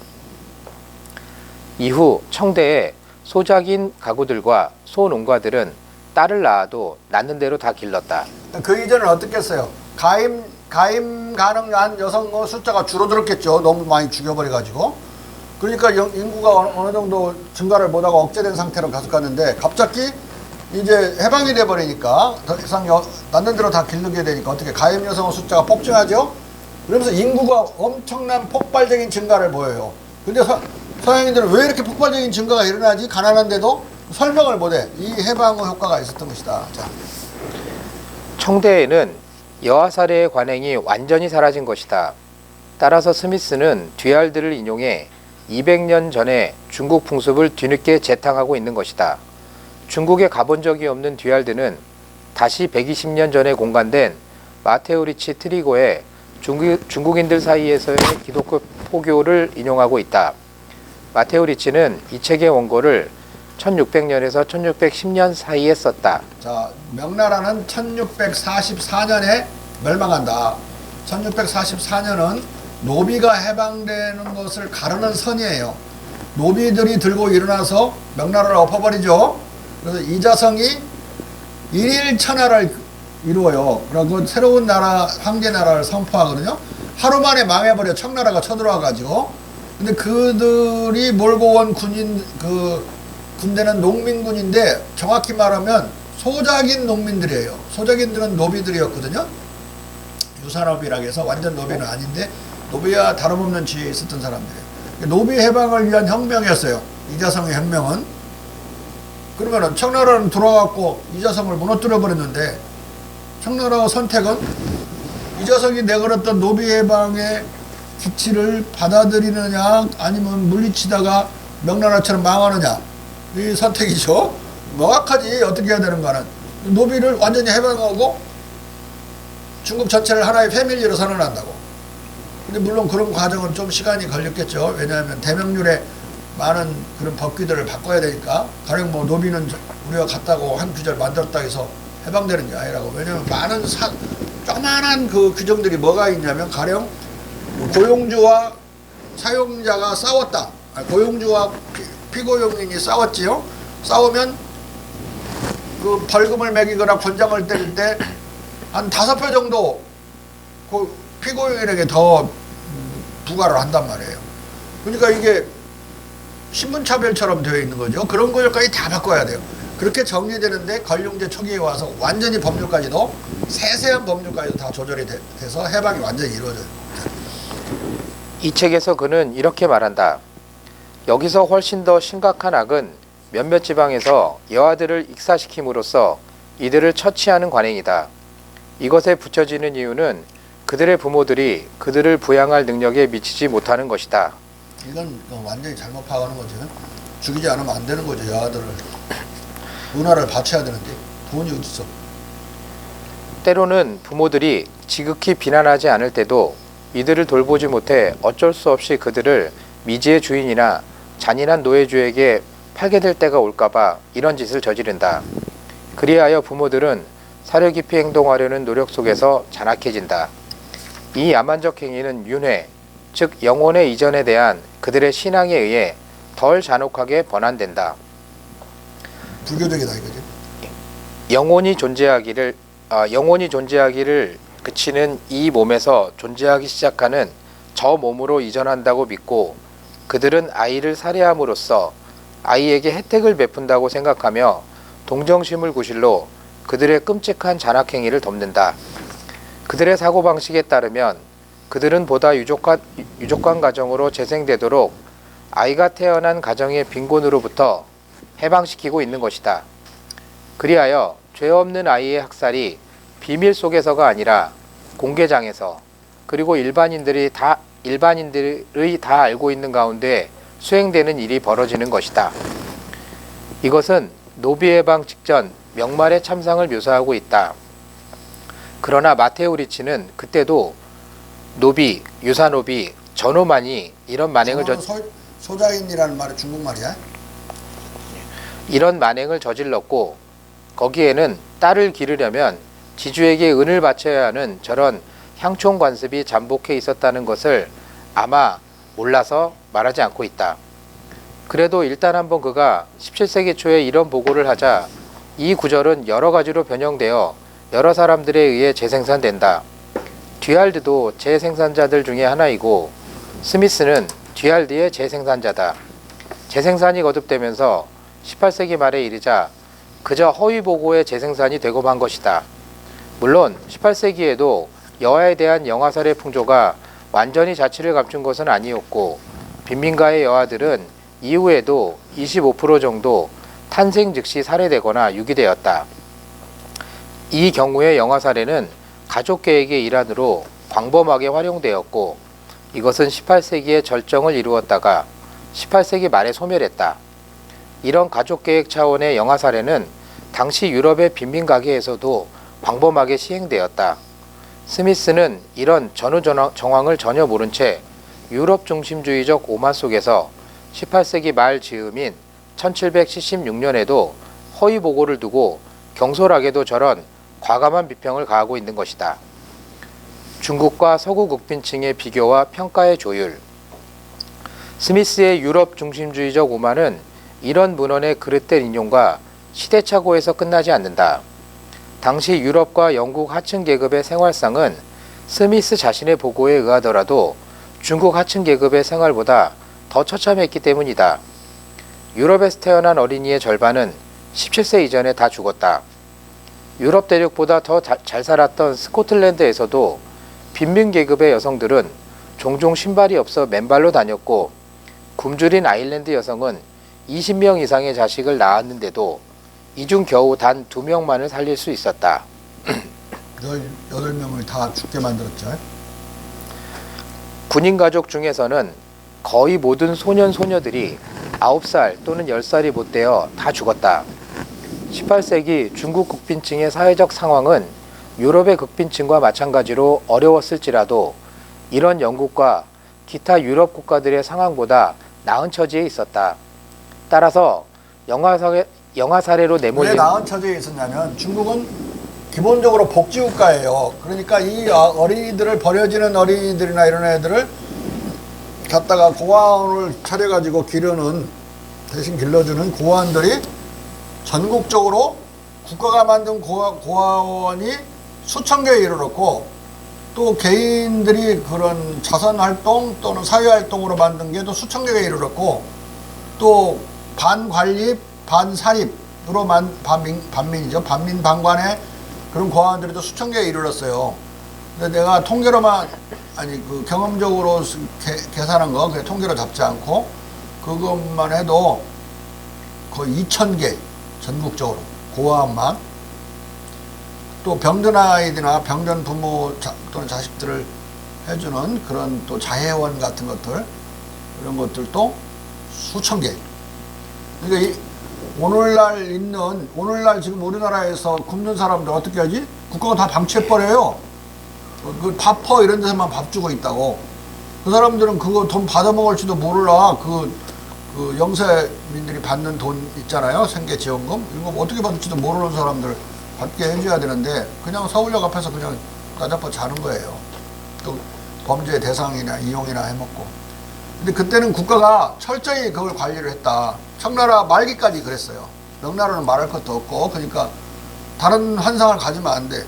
이후 청대에 소작인 가구들과 소농가들은 딸을 낳아도 낳는 대로 다 길렀다. 그 이전은 어떻게 했어요? 가임 가능한 여성 숫자가 줄어들었겠죠. 너무 많이 죽여버려가지고. 그러니까 인구가 어느 정도 증가를 못하고 억제된 상태로 계속 갔는데, 갑자기 이제 해방이 돼버리니까 더 이상 낳는 대로 다 기르게 되니까 어떻게 가임 여성 숫자가 폭증하죠? 그러면서 인구가 엄청난 폭발적인 증가를 보여요. 근데 서양인들은 왜 이렇게 폭발적인 증가가 일어나지? 가난한데도 설명을 못해. 이 해방의 효과가 있었던 것이다. 자. 청대에는 여아살해의 관행이 완전히 사라진 것이다. 따라서 스미스는 듀알드를 인용해 200년 전에 중국 풍습을 뒤늦게 재탕하고 있는 것이다. 중국에 가본 적이 없는 듀알드는 다시 120년 전에 공간된 마테오리치 트리고의 중국인들 사이에서의 기독교 포교를 인용하고 있다. 마테오리치는 이 책의 원고를 1600년에서 1610년 사이에 썼다. 자, 명나라는 1644년에 멸망한다. 1644년은 노비가 해방되는 것을 가르는 선이에요. 노비들이 들고 일어나서 명나라를 엎어버리죠. 그래서 이자성이 일일천하를 이루어요. 그리고 새로운 나라, 황제 나라를 선포하거든요. 하루 만에 망해버려. 청나라가 쳐들어와가지고. 근데 그들이 몰고 온 군대는 농민군인데, 정확히 말하면 소작인 농민들이에요. 소작인들은 노비들이었거든요. 유산업이라고 해서 완전 노비는 아닌데 노비와 다름없는 지위에 있었던 사람들이에요. 노비 해방을 위한 혁명이었어요. 이자성의 혁명은. 그러면은 청나라는 돌아갔고 이자성을 무너뜨려 버렸는데, 청나라의 선택은 이자성이 내걸었던 노비 해방의 기치를 받아들이느냐 아니면 물리치다가 명나라처럼 망하느냐, 이 선택이죠. 명확하지. 어떻게 해야 되는가는. 노비를 완전히 해방하고 중국 전체를 하나의 패밀리로 선언한다고. 근데 물론 그런 과정은 좀 시간이 걸렸겠죠. 왜냐하면 대명률에 많은 그런 법규들을 바꿔야 되니까. 가령 뭐 노비는 우리가 같다고 한 규제를 만들었다 해서 해방되는 게 아니라고. 왜냐하면 많은 조그만한 그 규정들이 뭐가 있냐면, 가령 고용주와 사용자가 싸웠다. 고용주와 피고용인이 싸웠지요. 싸우면 그 벌금을 매기거나 권장을 때릴 때 한 5배 정도 그 피고용인에게 더 부과를 한단 말이에요. 그러니까 이게 신분차별처럼 되어 있는 거죠. 그런 것까지 다 바꿔야 돼요. 그렇게 정리되는데 관룡제 초기에 와서 완전히 법률까지도, 세세한 법률까지도 다 조절이 돼서 해방이 완전히 이루어져요. 이 책에서 그는 이렇게 말한다. 여기서 훨씬 더 심각한 악은 몇몇 지방에서 여아들을 익사시킴으로써 이들을 처치하는 관행이다. 이것에 붙여지는 이유는 그들의 부모들이 그들을 부양할 능력에 미치지 못하는 것이다. 이건 완전히 잘못 파악하는 거죠. 죽이지 않으면 안 되는 거죠. 여아들을. 은화를 바쳐야 되는데 돈이 어딨어. 때로는 부모들이 지극히 비난하지 않을 때도 이들을 돌보지 못해 어쩔 수 없이 그들을 미지의 주인이나 잔인한 노예주에게 팔게 될 때가 올까봐 이런 짓을 저지른다. 그리하여 부모들은 사려 깊이 행동하려는 노력 속에서 잔악해진다. 이 야만적 행위는 윤회, 즉 영혼의 이전에 대한 그들의 신앙에 의해 덜 잔혹하게 번안된다. 불교적이다 이거지. 영혼이 존재하기를 그치는 이 몸에서 존재하기 시작하는 저 몸으로 이전한다고 믿고 그들은 아이를 살해함으로써 아이에게 혜택을 베푼다고 생각하며 동정심을 구실로 그들의 끔찍한 잔악행위를 덮는다. 그들의 사고방식에 따르면 그들은 보다 유족관 가정으로 재생되도록 아이가 태어난 가정의 빈곤으로부터 해방시키고 있는 것이다. 그리하여 죄 없는 아이의 학살이 비밀 속에서가 아니라 공개장에서 그리고 일반인들의 다 알고 있는 가운데 수행되는 일이 벌어지는 것이다. 이것은 노비해방 직전 명말의 참상을 묘사하고 있다. 그러나 마테오 리치는 그때도 노비, 유사노비, 전호만이 이런 만행을 소자인이라는 말이 중국말이야? 이런 만행을 저질렀고 거기에는 딸을 기르려면 지주에게 은을 바쳐야 하는 저런 향총 관습이 잠복해 있었다는 것을 아마 몰라서 말하지 않고 있다. 그래도 일단 한번 그가 17세기 초에 이런 보고를 하자 이 구절은 여러 가지로 변형되어 여러 사람들에 의해 재생산된다. 듀알드도 재생산자들 중에 하나이고 스미스는 듀알드의 재생산자다. 재생산이 거듭되면서 18세기 말에 이르자 그저 허위 보고의 재생산이 되고 만 것이다. 물론 18세기에도 여아에 대한 영아살해 풍조가 완전히 자취를 감춘 것은 아니었고 빈민가의 여아들은 이후에도 25% 정도 탄생 즉시 살해되거나 유기되었다. 이 경우의 영아살해는 가족계획의 일환으로 광범하게 활용되었고 이것은 18세기에 절정을 이루었다가 18세기 말에 소멸했다. 이런 가족계획 차원의 영아살해는 당시 유럽의 빈민가계에서도 광범하게 시행되었다. 스미스는 이런 전후 정황을 전혀 모른 채 유럽 중심주의적 오만 속에서 18세기 말 즈음인 1776년에도 허위 보고를 두고 경솔하게도 저런 과감한 비평을 가하고 있는 것이다. 중국과 서구 국빈층의 비교와 평가의 조율. 스미스의 유럽 중심주의적 오만은 이런 문헌의 그릇된 인용과 시대착오에서 끝나지 않는다. 당시 유럽과 영국 하층 계급의 생활상은 스미스 자신의 보고에 의하더라도 중국 하층 계급의 생활보다 더 처참했기 때문이다. 유럽에서 태어난 어린이의 절반은 17세 이전에 다 죽었다. 유럽 대륙보다 더 잘 살았던 스코틀랜드에서도 빈민 계급의 여성들은 종종 신발이 없어 맨발로 다녔고 굶주린 아일랜드 여성은 20명 이상의 자식을 낳았는데도 이 중 겨우 단 2명만을 살릴 수 있었다. 18명을 다 죽게 만들었죠. 군인 가족 중에서는 거의 모든 소년 소녀들이 9살 또는 10살이 못 되어 다 죽었다. 18세기 중국 국빈층의 사회적 상황은 유럽의 극빈층과 마찬가지로 어려웠을지라도 이런 영국과 기타 유럽 국가들의 상황보다 나은 처지에 있었다. 따라서 영아살해로 왜 내몰린 나은 처지에 있었냐면 중국은 기본적으로 복지국가예요. 그러니까 이 어린이들을 버려지는 어린이들이나 이런 애들을 갖다가 고아원을 차려가지고 대신 길러주는 고아원들이 전국적으로 국가가 만든 고아원이 수천 개에 이르렀고 또 개인들이 그런 자선활동 또는 사회활동으로 만든 게 또 수천 개에 이르렀고 또 반관립, 반사립으로 반민이죠. 반민반관의 그런 고아원들이 또 수천 개에 이르렀어요. 근데 내가 통계로만 그 경험적으로 계산한 거 그게 통계로 잡지 않고 그것만 해도 거의 2,000개 전국적으로 고아원만 또 병든 아이들이나 병든 부모 또는 자식들을 해주는 그런 또 자해원 같은 것들 이런 것들도 수천 개. 그러니까 오늘날 지금 우리나라에서 굶는 사람들 어떻게 하지? 국가가 다 방치해버려요. 그 밥퍼 이런 데서만 밥 주고 있다고. 그 사람들은 그거 돈 받아먹을지도 몰라. 그 영세민들이 받는 돈 있잖아요. 생계지원금. 이거 어떻게 받을지도 모르는 사람들 받게 해줘야 되는데 그냥 서울역 앞에서 그냥 따잡아 자는 거예요. 또 범죄 대상이나 이용이나 해먹고. 근데 그때는 국가가 철저히 그걸 관리를 했다. 청나라 말기까지 그랬어요. 명나라는 말할 것도 없고, 그러니까 다른 환상을 가지면 안 돼.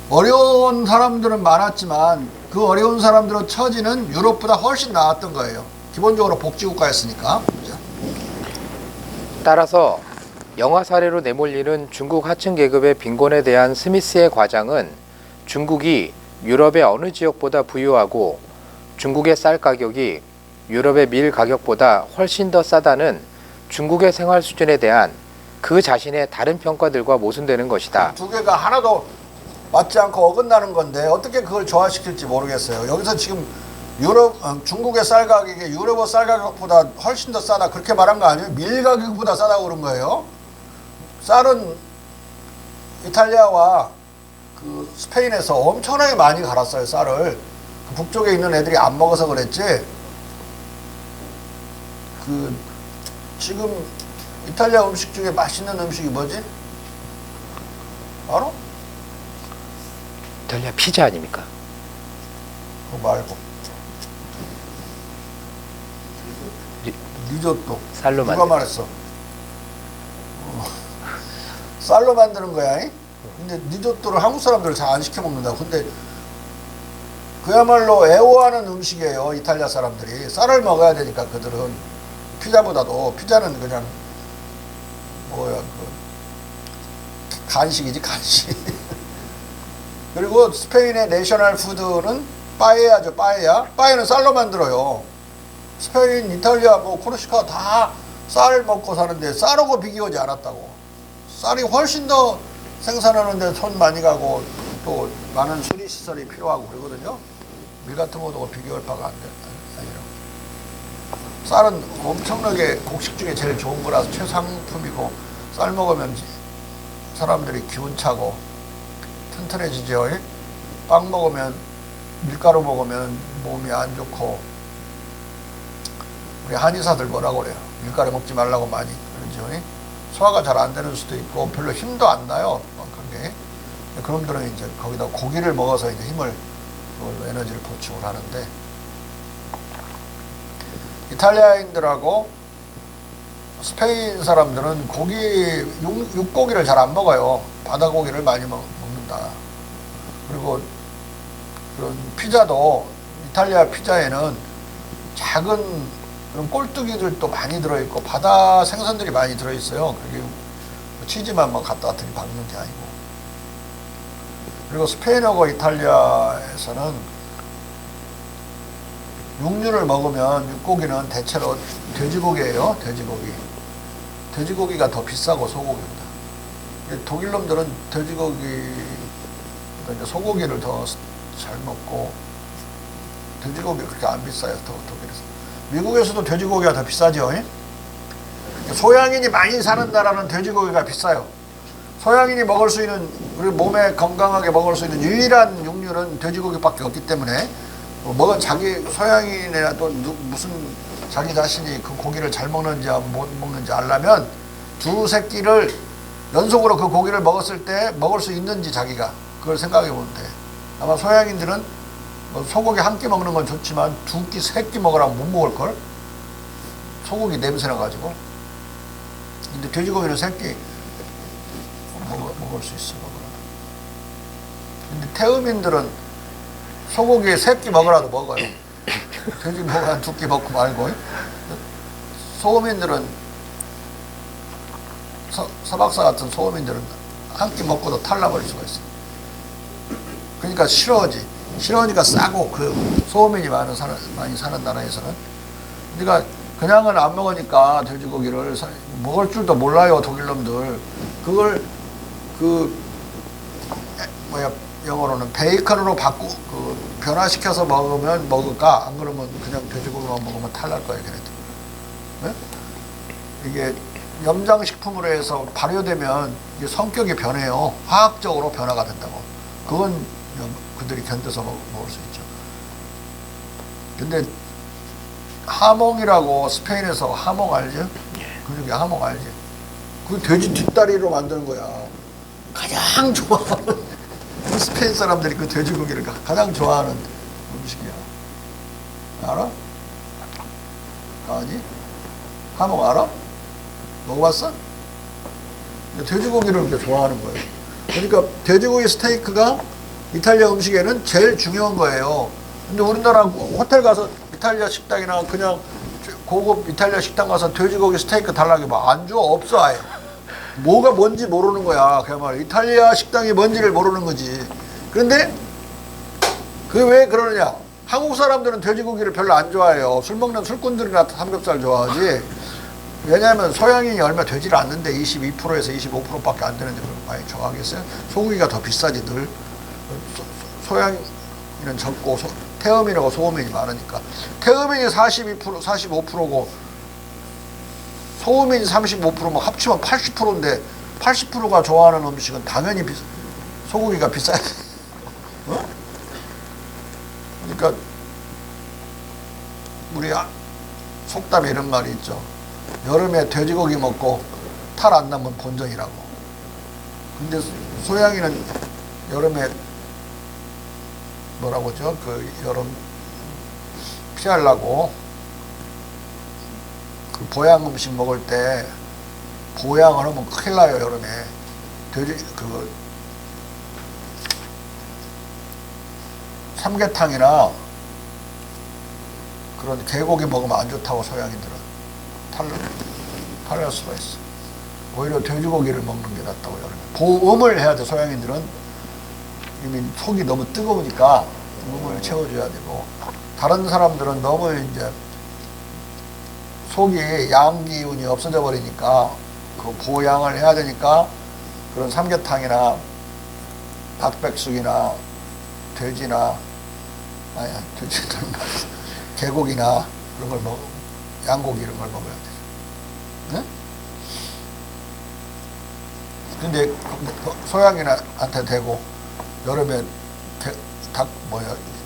어려운 사람들은 많았지만 그 어려운 사람들의 처지는 유럽보다 훨씬 나았던 거예요. 기본적으로 복지국가였으니까. 따라서 영아 사례로 내몰리는 중국 하층 계급의 빈곤에 대한 스미스의 과장은 중국이 유럽의 어느 지역보다 부유하고 중국의 쌀 가격이 유럽의 밀 가격보다 훨씬 더 싸다는 중국의 생활 수준에 대한 그 자신의 다른 평가들과 모순되는 것이다. 두 개가 하나도 맞지 않고 어긋나는 건데 어떻게 그걸 조화시킬지 모르겠어요. 여기서 지금 중국의 쌀 가격이 유럽의 쌀 가격보다 훨씬 더 싸다 그렇게 말한 거 아니에요? 밀 가격보다 싸다고 그런 거예요. 쌀은 이탈리아와 그 스페인에서 엄청나게 많이 갈았어요. 쌀을. 그 북쪽에 있는 애들이 안 먹어서 그랬지. 지금 이탈리아 음식 중에 맛있는 음식이 뭐지? 알아? 이탈리아 피자 아닙니까? 그거 말고 리조또. 쌀로 누가 만든. 말했어? 쌀로 만드는 거야. 이? 근데 리조또를 한국 사람들 잘 안 시켜 먹는다고. 근데 그야말로 애호하는 음식이에요. 이탈리아 사람들이 쌀을 먹어야 되니까 그들은 피자보다도. 피자는 그냥 뭐야 그 간식이지 간식. 그리고 스페인의 내셔널 푸드는 빠에야죠. 빠에야는 쌀로 만들어요. 스페인, 이탈리아, 뭐 코르시카 다 쌀 먹고 사는데 쌀하고 비교하지 않았다고. 쌀이 훨씬 더 생산하는데 손 많이 가고 또 많은 수리 시설이 필요하고 그러거든요. 밀 같은 것도 비교할 바가 아니라. 쌀은 엄청나게 곡식 중에 제일 좋은 거라서 최상품이고, 쌀 먹으면 사람들이 기운차고 튼튼해지죠. 빵 먹으면, 밀가루 먹으면 몸이 안 좋고. 우리 한의사들 뭐라고 그래요? 밀가루 먹지 말라고 많이 그러죠. 소화가 잘 안 되는 수도 있고 별로 힘도 안 나요. 그런 게. 그놈들은 이제 거기다 고기를 먹어서 이제 힘을, 그걸로 에너지를 보충을 하는데, 이탈리아인들하고 스페인 사람들은 육고기를 잘 안 먹어요. 바다고기를 많이 먹는다. 그리고 그런 피자도, 이탈리아 피자에는 작은 그런 꼴뚜기들도 많이 들어있고 바다 생선들이 많이 들어있어요. 그게 치즈만 뭐 갖다 박는 게 아니고. 그리고 스페인하고 이탈리아에서는 육류를 먹으면, 육고기는 대체로 돼지고기예요. 돼지고기가 더 비싸고 소고기보다. 독일 놈들은 소고기를 더 잘 먹고, 돼지고기가 그렇게 안 비싸요. 독일에서. 미국에서도 돼지고기가 더 비싸죠. 소양인이 많이 사는 나라는 돼지고기가 비싸요. 소양인이 먹을 수 있는, 우리 몸에 건강하게 먹을 수 있는 유일한 육류는 돼지고기밖에 없기 때문에, 소양인이나 또 무슨 자기 자신이 그 고기를 잘 먹는지 못 먹는지 알려면 두세 끼를 연속으로 그 고기를 먹었을 때 먹을 수 있는지 자기가 그걸 생각해 보면 돼. 아마 소양인들은 소고기 한 끼 먹는 건 좋지만 두 끼, 세 끼 먹으라면 못 먹을걸? 소고기 냄새 나가지고. 근데 돼지고기는 세 끼 먹을 수 있어, 먹으라면. 근데 태음인들은 소고기 세 끼 먹으라도 먹어요. 돼지 한 두 끼 먹고 말고. 소음인들은, 서박사 같은 소음인들은 한 끼 먹고도 탈나버릴 수가 있어. 그러니까 싫어하니까 싸고, 그 소음인이 많이 사는 나라에서는. 그러니까 그냥은 안 먹으니까 돼지고기를 먹을 줄도 몰라요, 독일놈들. 그걸 영어로는 베이컨으로 변화시켜서 먹으면 먹을까? 안 그러면 그냥 돼지고기만 먹으면 탈날 거예요, 걔네들. 네? 이게 염장식품으로 해서 발효되면 이게 성격이 변해요. 화학적으로 변화가 된다고. 그건 그냥 그들이 견뎌서 먹을 수 있죠. 근데 하몽이라고 스페인에서 하몽 알죠? 그중에 하몽 알지? 그 돼지 뒷다리로 만드는 거야. 가장 좋아하는 스페인 사람들이 그 돼지고기를 가장 좋아하는 음식이야. 알아? 아니? 하몽 알아? 먹어봤어? 돼지고기를 그렇게 좋아하는 거예요. 그러니까 돼지고기 스테이크가 이탈리아 음식에는 제일 중요한 거예요. 근데 우리나라 호텔 가서 이탈리아 식당이나 그냥 고급 이탈리아 식당 가서 돼지고기 스테이크 달라고 막 안 줘. 없어 아예. 뭐가 뭔지 모르는 거야. 그야말로 이탈리아 식당이 뭔지를 모르는 거지. 그런데 그게 왜 그러느냐? 한국 사람들은 돼지고기를 별로 안 좋아해요. 술 먹는 술꾼들이나 삼겹살 좋아하지. 왜냐하면 소양인이 얼마 되질 않는데 22%에서 25%밖에 안 되는데 그걸 많이 좋아하겠어요? 소고기가 더 비싸지 늘. 소양인은 적고 태어민하고 소어민이 많으니까. 태어민이 42%, 45%고 소어민이 35%면 합치면 80%인데 80%가 좋아하는 음식은 당연히 소고기가 비싸야 돼. 어? 그러니까 우리 속담에 이런 말이 있죠. 여름에 돼지고기 먹고 탈 안 나면 본전이라고. 근데 소양이는 여름에 뭐라고 하죠? 그 여름 피하려고 그 보양 음식 먹을 때 보양을 하면 큰일 나요. 여름에 돼지 그 삼계탕이나 그런 개고기 먹으면 안 좋다고 소양인들은 탈날 수가 있어. 오히려 돼지고기를 먹는 게 낫다고 여름에. 보음을 해야 돼. 소양인들은 이미 속이 너무 뜨거우니까 음을 채워줘야 되고, 다른 사람들은 너무 이제 속이 양기운이 없어져 버리니까 그 보양을 해야 되니까 그런 삼계탕이나 닭백숙이나 돼지나 아니야 돼지는 개고기나 그런 걸 먹어. 양고기 이런 걸 먹어야 돼. 네? 근데 소양이한테 대고 여름에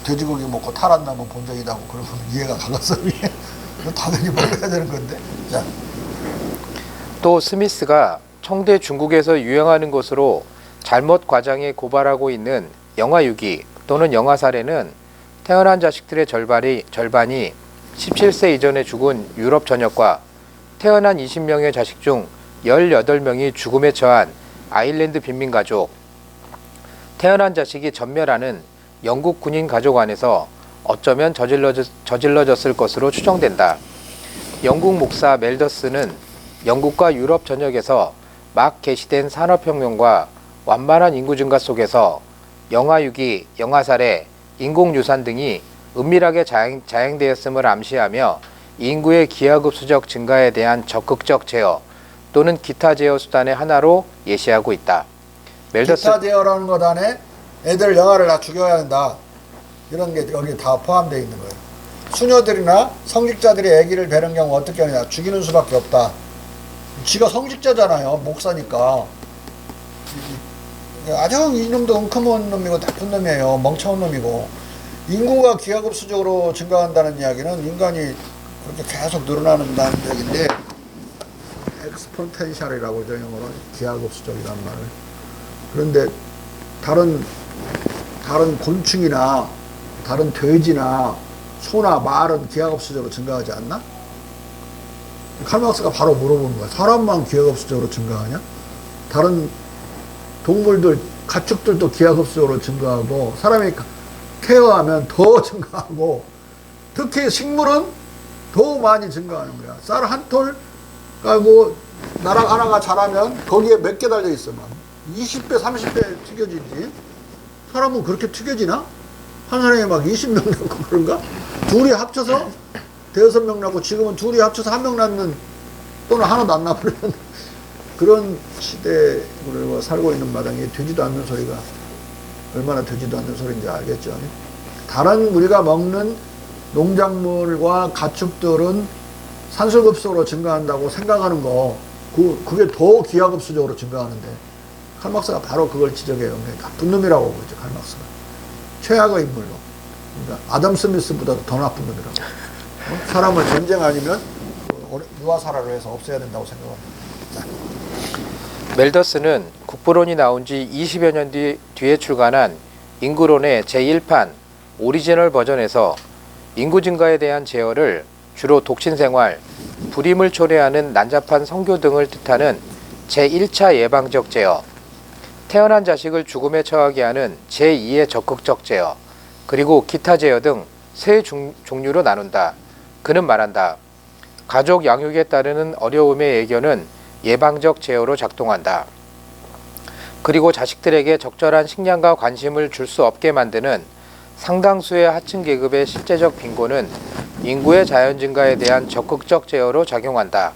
돼지고기 먹고 탈 안 나면 본전이다고 그러면 이해가 가겠어. 당연히 먹어야 되는 건데. 자. 또 스미스가 청대 중국에서 유행하는 것으로 잘못 과장해 고발하고 있는 영아유기 또는 영아살해는 태어난 자식들의 절반이 17세 이전에 죽은 유럽 전역과 태어난 20명의 자식 중 18명이 죽음에 처한 아일랜드 빈민가족, 태어난 자식이 전멸하는 영국 군인 가족 안에서 어쩌면 저질러졌을 것으로 추정된다. 영국 목사 멜더스는 영국과 유럽 전역에서 막 개시된 산업혁명과 완만한 인구 증가 속에서 영아유기, 영아살해, 인공유산 등이 은밀하게 자행되었음을 암시하며 인구의 기하급수적 증가에 대한 적극적 제어 또는 기타 제어 수단의 하나로 예시하고 있다. 기타 제어라는 것 안에 애들 영아를 다 죽여야 한다. 이런 게 여기 다 포함되어 있는 거예요. 수녀들이나 성직자들이 아기를 베는 경우 어떻게 하느냐. 죽이는 수밖에 없다. 지가 성직자잖아요. 목사니까. 아주 이놈도 엉큼한 놈이고 나쁜 놈이에요. 멍청한 놈이고. 인구가 기하급수적으로 증가한다는 이야기는 인간이 그렇게 계속 늘어나는다는 얘기인데, 엑스폰텐셜이라고 하죠. 영어로 기하급수적이란 말을. 그런데 다른 곤충이나 다른 돼지나 소나 말은 기하급수적으로 증가하지 않나? 칼막스가 바로 물어보는 거야. 사람만 기하급수적으로 증가하냐? 다른 동물들, 가축들도 기하급수적으로 증가하고, 사람이 케어하면 더 증가하고, 특히 식물은 더 많이 증가하는 거야. 쌀 한 톨 가지고 나락 하나가 자라면 거기에 몇 개 달려 있어. 막 20배, 30배 튀겨지지. 사람은 그렇게 튀겨지나? 한 사람이 막 20명 낳고 그런가? 둘이 합쳐서 대여섯 명 낳고, 지금은 둘이 합쳐서 한 명 낳는, 또는 하나도 안 낳으면 그런 시대에 우리가 살고 있는 마당에 되지도 않는 소리가 얼마나 되지도 않는 소리인지 알겠죠. 다른 우리가 먹는 농작물과 가축들은 산술급수적으로 증가한다고 생각하는 거, 그게 더 기하급수적으로 증가하는데, 칼막스가 바로 그걸 지적해요. 나쁜 놈이라고 그러죠, 칼막스가. 최악의 인물로. 그러니까 아담 스미스보다도 더 나쁜 놈이라고. 사람을 전쟁 아니면 유아사라로 해서 없애야 된다고 생각합니다. 멜더스는 국부론이 나온 지 20여 년 뒤에 출간한 인구론의 제1판 오리지널 버전에서 인구 증가에 대한 제어를 주로 독신생활, 불임을 초래하는 난잡한 성교 등을 뜻하는 제1차 예방적 제어, 태어난 자식을 죽음에 처하게 하는 제2의 적극적 제어, 그리고 기타 제어 등 세 종류로 나눈다. 그는 말한다. 가족 양육에 따르는 어려움의 예견은 예방적 제어로 작동한다. 그리고 자식들에게 적절한 식량과 관심을 줄 수 없게 만드는 상당수의 하층 계급의 실제적 빈곤은 인구의 자연 증가에 대한 적극적 제어로 작용한다.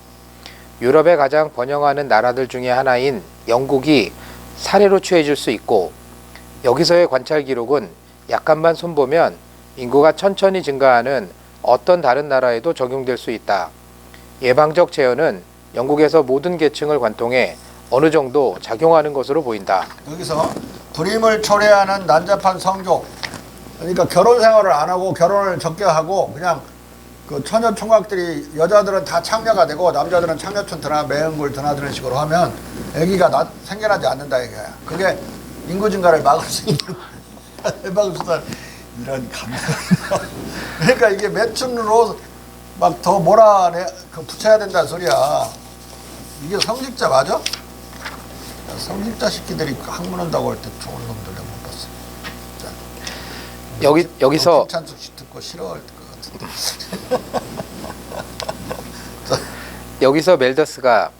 유럽의 가장 번영하는 나라들 중에 하나인 영국이 사례로 취해질 수 있고, 여기서의 관찰 기록은 약간만 손보면 인구가 천천히 증가하는 어떤 다른 나라에도 적용될 수 있다. 예방적 제어는 영국에서 모든 계층을 관통해 어느 정도 작용하는 것으로 보인다. 여기서 불임을 초래하는 난잡한 성교, 그러니까 결혼 생활을 안 하고 결혼을 적게 하고 그냥 그 처녀 총각들이 여자들은 다 창녀가 되고 남자들은 창녀촌 드나 매연굴 드나드는 식으로 하면 아기가 생겨나지 않는다 이거야. 그게 인구 증가를 막을 수 있는 예방수단. 이런 감정. 그러니까 이게 매춘으로 막 더 붙여야 된다는 소리야. 이게 성직자 맞아? 성직자 새끼들이 학문 한다고 할 때 좋은 놈들 내가 못 봤어. 여기서 김찬숙 씨 듣고 싫어할 것 같은데. 여기서 멜더스가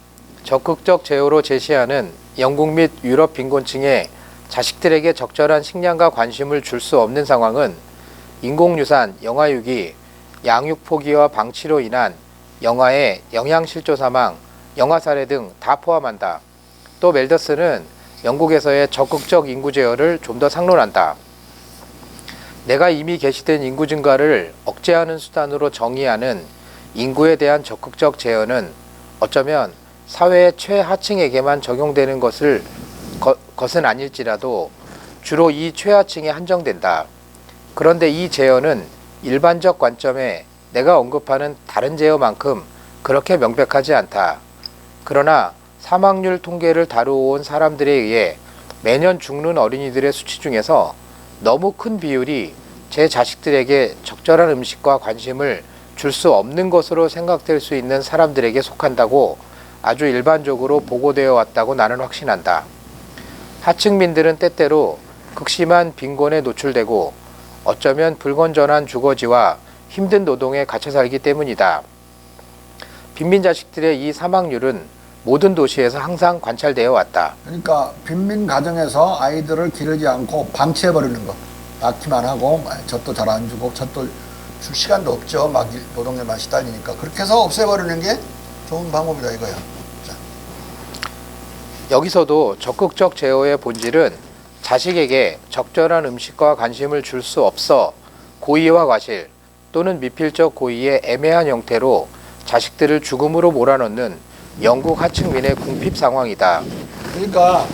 적극적 제어로 제시하는 영국 및 유럽 빈곤층의 자식들에게 적절한 식량과 관심을 줄 수 없는 상황은 인공유산, 영아유기, 양육 포기와 방치로 인한 영아의 영양실조 사망, 영아살해 등 다 포함한다. 또 멜더스는 영국에서의 적극적 인구 제어를 좀 더 상론한다. 내가 이미 개시된 인구 증가를 억제하는 수단으로 정의하는 인구에 대한 적극적 제어는 어쩌면 사회의 최하층에게만 적용되는 것은 아닐지라도 주로 이 최하층에 한정된다. 그런데 이 제어는 일반적 관점에 내가 언급하는 다른 제어만큼 그렇게 명백하지 않다. 그러나 사망률 통계를 다루어온 사람들에 의해 매년 죽는 어린이들의 수치 중에서 너무 큰 비율이 제 자식들에게 적절한 음식과 관심을 줄 수 없는 것으로 생각될 수 있는 사람들에게 속한다고 아주 일반적으로 보고되어 왔다고 나는 확신한다. 하층민들은 때때로 극심한 빈곤에 노출되고 어쩌면 불건전한 주거지와 힘든 노동에 갇혀 살기 때문이다. 빈민 자식들의 이 사망률은 모든 도시에서 항상 관찰되어 왔다. 그러니까 빈민 가정에서 아이들을 기르지 않고 방치해버리는 거. 낳기만 하고 젖도 잘 안 주고 젖도 줄 시간도 없죠. 막 노동력만 시달리니까. 그렇게 해서 없애버리는 게 좋은 방법이다 이거야. 자. 여기서도 적극적 제어의 본질은 자식에게 적절한 음식과 관심을 줄 수 없어 고의와 과실 또는 미필적 고의의 애매한 형태로 자식들을 죽음으로 몰아넣는 영국 하층민의 궁핍 상황이다. 그러니까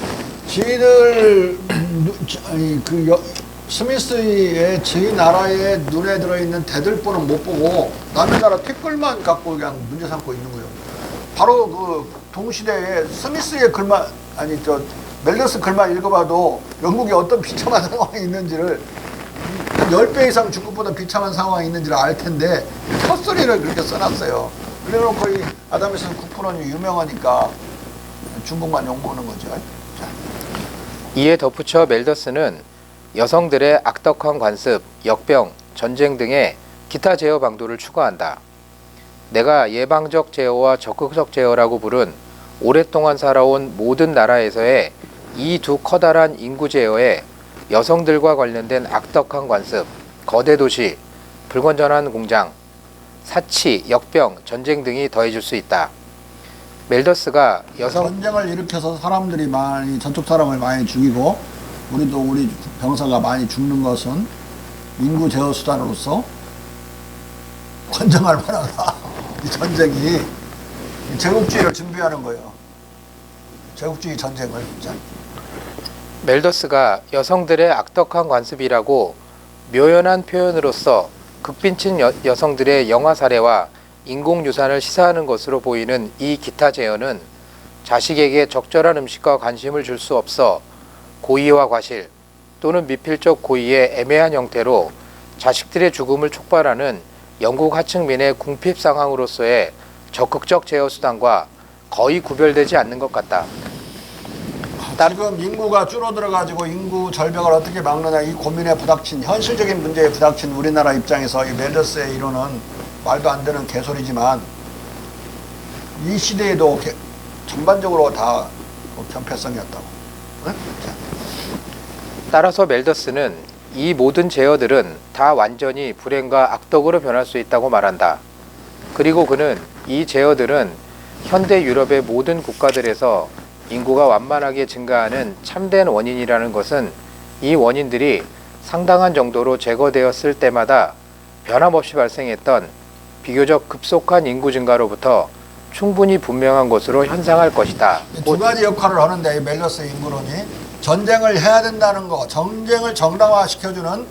지들 스미스의 지 나라의 눈에 들어있는 대들보는 못 보고 남의 나라 댓글만 갖고 그냥 문제 삼고 있는 거예요. 바로 그 동시대에 스미스의 글만 멜더스 글만 읽어봐도 영국이 어떤 비참한 상황이 있는지를 한 10배 이상 중국보다 비참한 상황이 있는지를 알 텐데 헛소리를 그렇게 써놨어요. 그래놓고 이 아담에서는 국부론이 유명하니까 중국만 욕먹는 거죠. 자. 이에 덧붙여 멜더스는 여성들의 악덕한 관습, 역병, 전쟁 등의 기타 제어 방도를 추가한다. 내가 예방적 제어와 적극적 제어라고 부른 오랫동안 살아온 모든 나라에서의 이 두 커다란 인구 제어에 여성들과 관련된 악덕한 관습, 거대 도시, 불건전한 공장, 사치, 역병, 전쟁 등이 더해질 수 있다. 멜더스가 전쟁을 일으켜서 사람들이 저쪽 사람을 많이 죽이고 우리 병사가 많이 죽는 것은 인구 제어 수단으로서 권장할 만하다. 이 전쟁이 제국주의를 준비하는 거예요. 제국주의 전쟁을. 자. 멜더스가 여성들의 악덕한 관습이라고 묘연한 표현으로서 극빈친 여성들의 영아 살해와 인공유산을 시사하는 것으로 보이는 이 기타 제어는 자식에게 적절한 음식과 관심을 줄 수 없어 고의와 과실 또는 미필적 고의의 애매한 형태로 자식들의 죽음을 촉발하는 영국 하층민의 궁핍 상황으로서의 적극적 제어 수단과 거의 구별되지 않는 것 같다. 지금 인구가 줄어들어가지고 인구 절벽을 어떻게 막느냐 이 고민에 부닥친 현실적인 문제에 부닥친 우리나라 입장에서 이 멜더스의 이론은 말도 안 되는 개소리지만 이 시대에도 전반적으로 다 편패성이었다고. 응? 따라서 멜더스는 이 모든 제어들은 다 완전히 불행과 악덕으로 변할 수 있다고 말한다. 그리고 그는 이 제어들은 현대 유럽의 모든 국가들에서 인구가 완만하게 증가하는 참된 원인이라는 것은 이 원인들이 상당한 정도로 제거되었을 때마다 변함없이 발생했던 비교적 급속한 인구 증가로부터 충분히 분명한 것으로 현상할 것이다. 두 가지 역할을 하는데 이 멜더스 인구론이 전쟁을 해야 된다는 거, 전쟁을 정당화시켜주는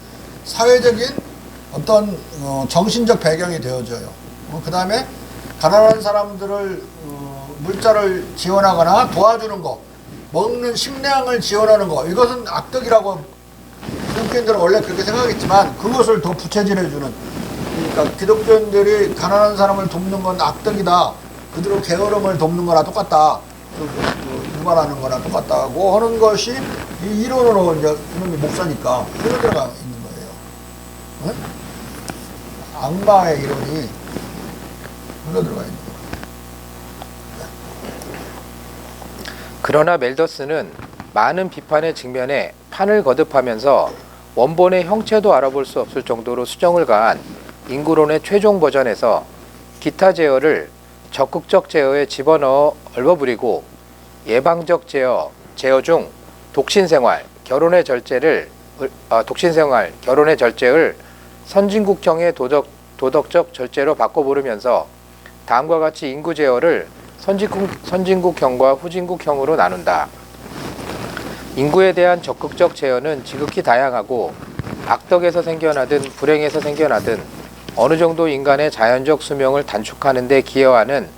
사회적인 어떤 정신적 배경이 되어져요. 그 다음에 가난한 사람들을 물자를 지원하거나 도와주는 거, 먹는 식량을 지원하는 거, 이것은 악덕이라고 기독교인들은 원래 그렇게 생각했지만 그것을 더 부채질해주는, 그러니까 기독교인들이 가난한 사람을 돕는 건 악덕이다, 그대로 게으름을 돕는 거나 똑같다, 유발하는 거나 똑같다고 하는 것이 이 이론으로 이제 이놈이 목사니까 흘러 들어가 있는 거예요. 네? 악마의 이론이 흘러 들어가 있는 거예요. 그러나 멜더스는 많은 비판의 직면에 판을 거듭하면서 원본의 형체도 알아볼 수 없을 정도로 수정을 가한 인구론의 최종 버전에서 기타 제어를 적극적 제어에 집어넣어 얼버무리고 예방적 제어 중 독신생활, 결혼의 절제를 선진국형의 도덕적 절제로 바꿔 부르면서 다음과 같이 인구 제어를 선진국형과 후진국형으로 나눈다. 인구에 대한 적극적 제어는 지극히 다양하고 악덕에서 생겨나든 불행에서 생겨나든 어느 정도 인간의 자연적 수명을 단축하는 데 기여하는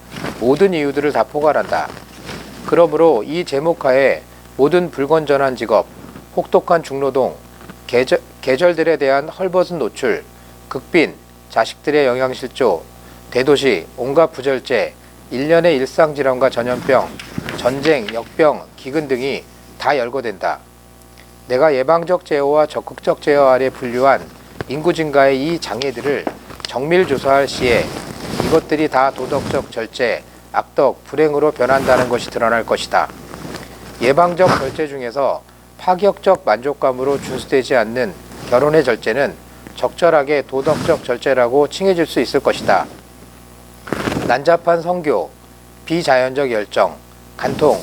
모든 이유들을 다 포괄한다. 그러므로 이 제목하에 모든 불건전한 직업, 혹독한 중노동, 계절들에 대한 헐벗은 노출, 극빈, 자식들의 영양실조, 대도시, 온갖 부절제, 일련의 일상질환과 전염병, 전쟁, 역병, 기근 등이 다 열거된다. 내가 예방적 제어와 적극적 제어 아래 분류한 인구 증가의 이 장애들을 정밀 조사할 시에 이것들이 다 도덕적 절제, 악덕, 불행으로 변한다는 것이 드러날 것이다. 예방적 절제 중에서 파격적 만족감으로 준수되지 않는 결혼의 절제는 적절하게 도덕적 절제라고 칭해질 수 있을 것이다. 난잡한 성교, 비자연적 열정, 간통,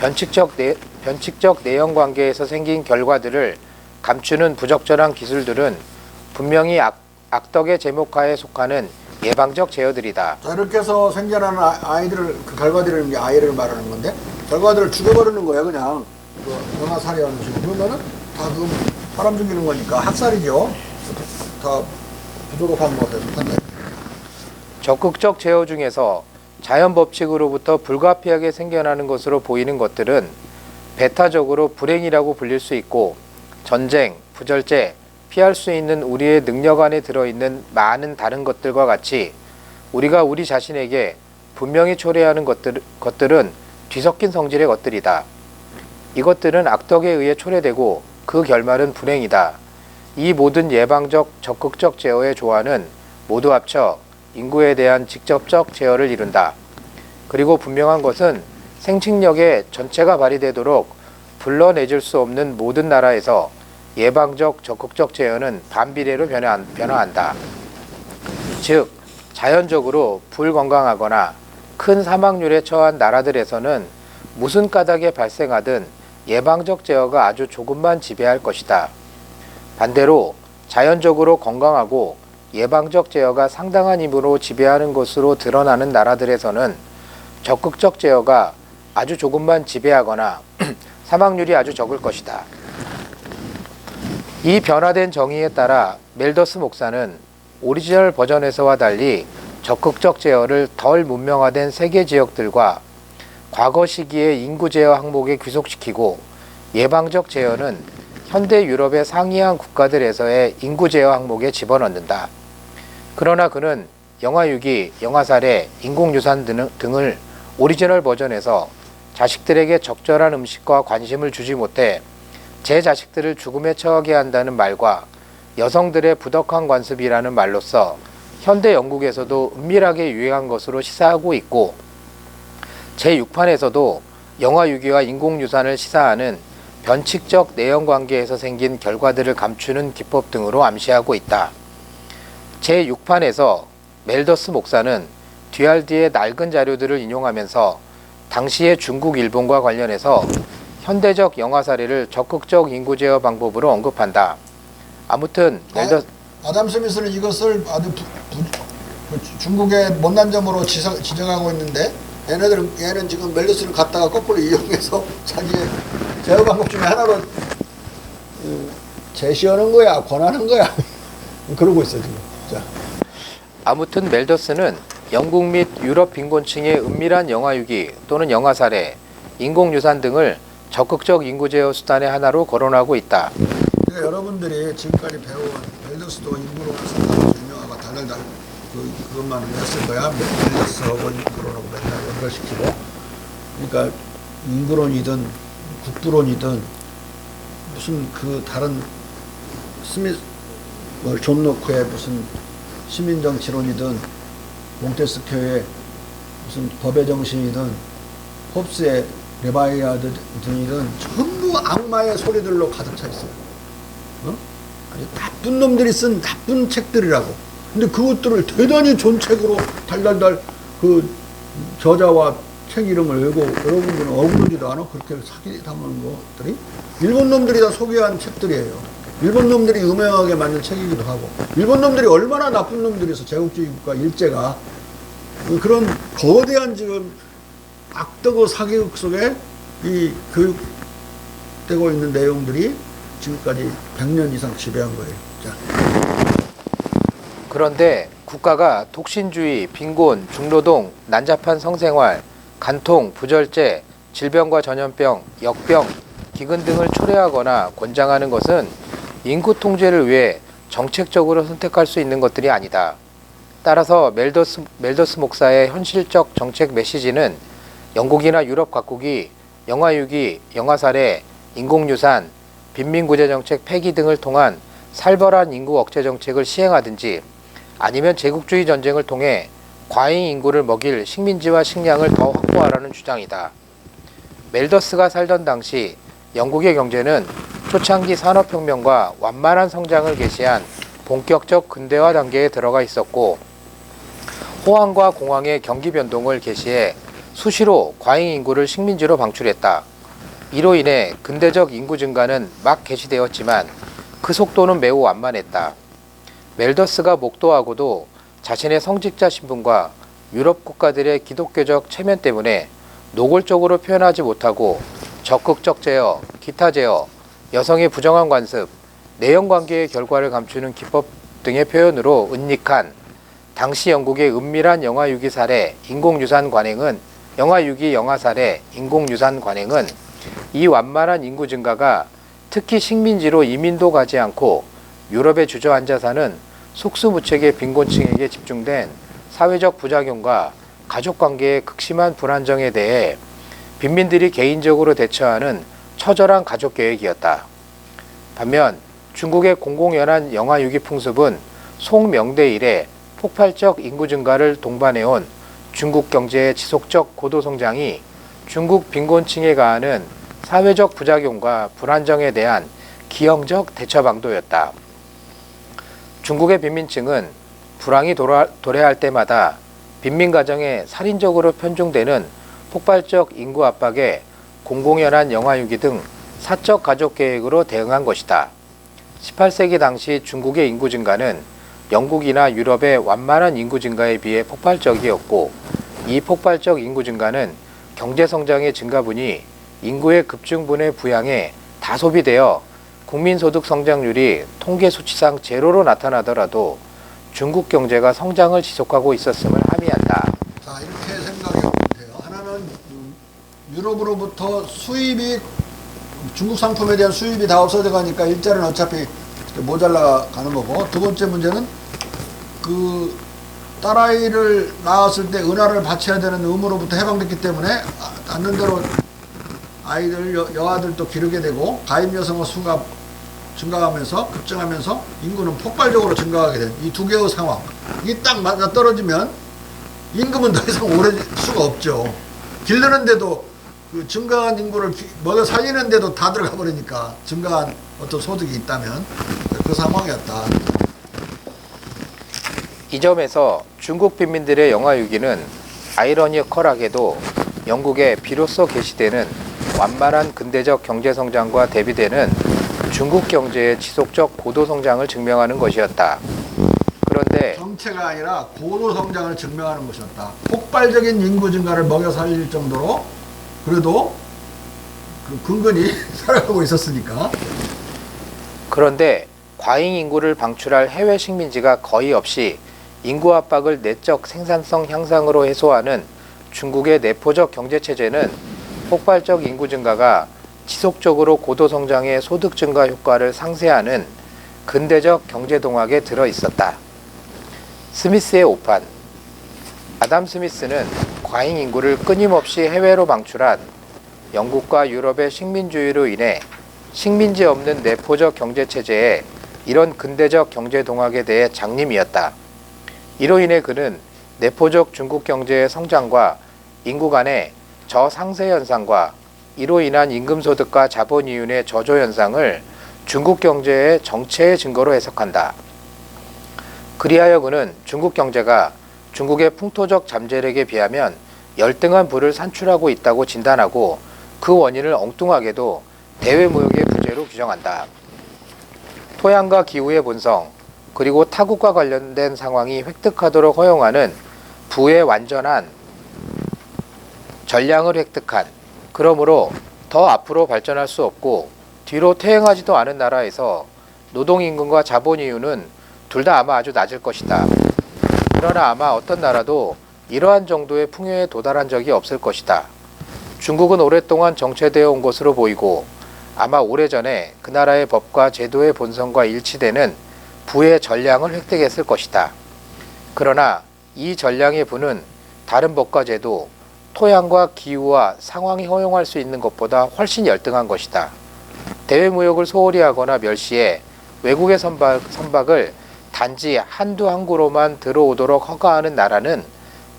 변칙적 내연 관계에서 생긴 결과들을 감추는 부적절한 기술들은 분명히 악덕의 제목하에 속하는 예방적 제어들이다. 자, 이렇게 해서 생겨나는 아이들을, 그 결과들을, 아이를 말하는 건데, 결과들을 죽여버리는 거야, 그냥. 영아 살해하는 식으로. 그러면은 다 그 사람 죽이는 거니까 학살이죠. 다 부조급한 것에 속한다. 적극적 제어 중에서 자연 법칙으로부터 불가피하게 생겨나는 것으로 보이는 것들은 배타적으로 불행이라고 불릴 수 있고, 전쟁, 부절제, 피할 수 있는 우리의 능력 안에 들어있는 많은 다른 것들과 같이 우리가 우리 자신에게 분명히 초래하는 것들은 뒤섞인 성질의 것들이다. 이것들은 악덕에 의해 초래되고 그 결말은 불행이다. 이 모든 예방적, 적극적 제어의 조화는 모두 합쳐 인구에 대한 직접적 제어를 이룬다. 그리고 분명한 것은 생식력의 전체가 발휘되도록 불러내줄 수 없는 모든 나라에서 예방적, 적극적 제어는 반비례로 변화한다. 즉, 자연적으로 불건강하거나 큰 사망률에 처한 나라들에서는 무슨 까닭에 발생하든 예방적 제어가 아주 조금만 지배할 것이다. 반대로 자연적으로 건강하고 예방적 제어가 상당한 힘으로 지배하는 것으로 드러나는 나라들에서는 적극적 제어가 아주 조금만 지배하거나 사망률이 아주 적을 것이다. 이 변화된 정의에 따라 멜더스 목사는 오리지널 버전에서와 달리 적극적 제어를 덜 문명화된 세계 지역들과 과거 시기의 인구 제어 항목에 귀속시키고 예방적 제어는 현대 유럽의 상이한 국가들에서의 인구 제어 항목에 집어넣는다. 그러나 그는 영아 유기, 영아 살해, 인공유산 등을 오리지널 버전에서 자식들에게 적절한 음식과 관심을 주지 못해 제 자식들을 죽음에 처하게 한다는 말과 여성들의 부덕한 관습이라는 말로써 현대 영국에서도 은밀하게 유행한 것으로 시사하고 있고 제6판에서도 영아 유기와 인공유산을 시사하는 변칙적 내연관계에서 생긴 결과들을 감추는 기법 등으로 암시하고 있다. 제6판에서 멜더스 목사는 뒤알디의 낡은 자료들을 인용하면서 당시의 중국, 일본과 관련해서 현대적 영아 사례를 적극적 인구 제어 방법으로 언급한다. 아무튼 아담 스미스는 이것을 아주 중국의 못난 점으로 지적하고 있는데 얘는 지금 멜더스를 갖다가 거꾸로 이용해서 자기의 제어 방법 중에 하나로 제시하는 거야, 권하는 거야. 그러고 있어 지금. 자. 아무튼 멜더스는 영국 및 유럽 빈곤층의 은밀한 영아 유기 또는 영아 살해, 인공유산 등을 적극적 인구 제어 수단의 하나로 거론하고 있다. 그러니까 여러분들이 지금까지 배운 멜더스도 인구론을 상당히 유명하고 달달달 그것만 했을 거야. 멜더스하고 인구론하고 맨날 연결시키고. 그러니까 인구론이든 국부론이든 무슨 그 다른 존 노크의 무슨 시민정치론이든 몽테스큐의 무슨 법의 정신이든 홉스의 레바이아드이든 전부 악마의 소리들로 가득 차 있어요. 아주 나쁜 놈들이 쓴 나쁜 책들이라고. 근데 그것들을 대단히 존책으로 달달달 그 저자와 책 이름을 외고 여러분들은 어그러지도 않아? 그렇게 사기 당하는 것들이 일본 놈들이 다 소개한 책들이에요. 일본 놈들이 유명하게 만든 책이기도 하고 일본 놈들이 얼마나 나쁜 놈들이서 제국주의 국가 일제가 그런 거대한 지금 악덕의 사기극 속에 이 교육되고 있는 내용들이 지금까지 100년 이상 지배한 거예요. 자. 그런데 국가가 독신주의, 빈곤, 중노동, 난잡한 성생활, 간통, 부절제, 질병과 전염병, 역병, 기근 등을 초래하거나 권장하는 것은 인구 통제를 위해 정책적으로 선택할 수 있는 것들이 아니다. 따라서 멜더스 목사의 현실적 정책 메시지는 영국이나 유럽 각국이 영아 유기, 영아 살해, 인공유산, 빈민구제 정책 폐기 등을 통한 살벌한 인구 억제 정책을 시행하든지 아니면 제국주의 전쟁을 통해 과잉 인구를 먹일 식민지와 식량을 더 확보하라는 주장이다. 멜더스가 살던 당시 영국의 경제는 초창기 산업혁명과 완만한 성장을 개시한 본격적 근대화 단계에 들어가 있었고 호황과 공황의 경기 변동을 개시해 수시로 과잉 인구를 식민지로 방출했다. 이로 인해 근대적 인구 증가는 막 개시되었지만 그 속도는 매우 완만했다. 멜더스가 목도하고도 자신의 성직자 신분과 유럽 국가들의 기독교적 체면 때문에 노골적으로 표현하지 못하고 적극적 제어, 기타 제어, 여성의 부정한 관습, 내연관계의 결과를 감추는 기법 등의 표현으로 은닉한 당시 영국의 은밀한 영아 유기 살해, 인공유산 관행은 영아 유기, 영아 살해, 인공유산 관행은 이 완만한 인구 증가가 특히 식민지로 이민도 가지 않고 유럽에 주저앉아 사는 속수무책의 빈곤층에게 집중된 사회적 부작용과 가족관계의 극심한 불안정에 대해 빈민들이 개인적으로 대처하는 처절한 가족계획이었다. 반면 중국의 공공연한 영아 유기 풍습은 송명대 이래 폭발적 인구 증가를 동반해온 중국 경제의 지속적 고도 성장이 중국 빈곤층에 가하는 사회적 부작용과 불안정에 대한 기형적 대처 방도였다. 중국의 빈민층은 불황이 도래할 때마다 빈민 가정에 살인적으로 편중되는 폭발적 인구 압박에 공공연한 영아 유기 등 사적 가족 계획으로 대응한 것이다. 18세기 당시 중국의 인구 증가는 영국이나 유럽의 완만한 인구 증가에 비해 폭발적이었고 이 폭발적 인구 증가는 경제 성장의 증가분이 인구의 급증분의 부양에 다 소비되어 국민소득 성장률이 통계 수치상 제로로 나타나더라도 중국 경제가 성장을 지속하고 있었음을 함의한다. 자, 이렇게 생각해 보면 돼요. 하나는 유럽으로부터 수입이 중국 상품에 대한 수입이 다 없어져 가니까 일자리는 어차피 모자라 가는 거고, 두 번째 문제는 그 딸아이를 낳았을 때 은하를 바쳐야 되는 의무로부터 해방됐기 때문에 낳는 대로 아이들 여아들도 기르게 되고 가임 여성의 수가 증가하면서 급증하면서 인구는 폭발적으로 증가하게 된 이 두 개의 상황, 이게 딱 맞아 떨어지면 임금은 더 이상 오래 수가 없죠. 기르는데도 그 증가한 인구를 먹여 살리는데도 다 들어가 버리니까, 증가한 어떤 소득이 있다면 그 상황이었다. 이 점에서 중국 빈민들의 영아유기는 아이러니컬하게도 영국에 비로소 개시되는 완만한 근대적 경제성장과 대비되는 중국 경제의 지속적 고도성장을 증명하는 것이었다. 그런데 정체가 아니라 고도성장을 증명하는 것이었다. 폭발적인 인구 증가를 먹여 살릴 정도로 그래도 그 근근히 살아가고 있었으니까. 그런데 과잉 인구를 방출할 해외 식민지가 거의 없이 인구 압박을 내적 생산성 향상으로 해소하는 중국의 내포적 경제체제는 폭발적 인구 증가가 지속적으로 고도 성장의 소득 증가 효과를 상쇄하는 근대적 경제 동학에 들어 있었다. 스미스의 오판. 아담 스미스는 과잉 인구를 끊임없이 해외로 방출한 영국과 유럽의 식민주의로 인해 식민지 없는 내포적 경제체제에 이런 근대적 경제 동학에 대해 장님이었다. 이로 인해 그는 내포적 중국 경제의 성장과 인구 간의 저상세 현상과 이로 인한 임금소득과 자본 이윤의 저조 현상을 중국 경제의 정체의 증거로 해석한다. 그리하여 그는 중국 경제가 중국의 풍토적 잠재력에 비하면 열등한 부를 산출하고 있다고 진단하고 그 원인을 엉뚱하게도 대외무역의 부재로 규정한다. 토양과 기후의 본성, 그리고 타국과 관련된 상황이 획득하도록 허용하는 부의 완전한 전량을 획득한, 그러므로 더 앞으로 발전할 수 없고 뒤로 퇴행하지도 않은 나라에서 노동임금과 자본 이윤은 둘 다 아마 아주 낮을 것이다. 그러나 아마 어떤 나라도 이러한 정도의 풍요에 도달한 적이 없을 것이다. 중국은 오랫동안 정체되어 온 것으로 보이고 아마 오래전에 그 나라의 법과 제도의 본성과 일치되는 부의 전량을 획득했을 것이다. 그러나 이 전량의 부는 다른 법과 제도, 토양과 기후와 상황이 허용할 수 있는 것보다 훨씬 열등한 것이다. 대외무역을 소홀히 하거나 멸시해 외국의 선박을 단지 한두 항구로만 들어오도록 허가하는 나라는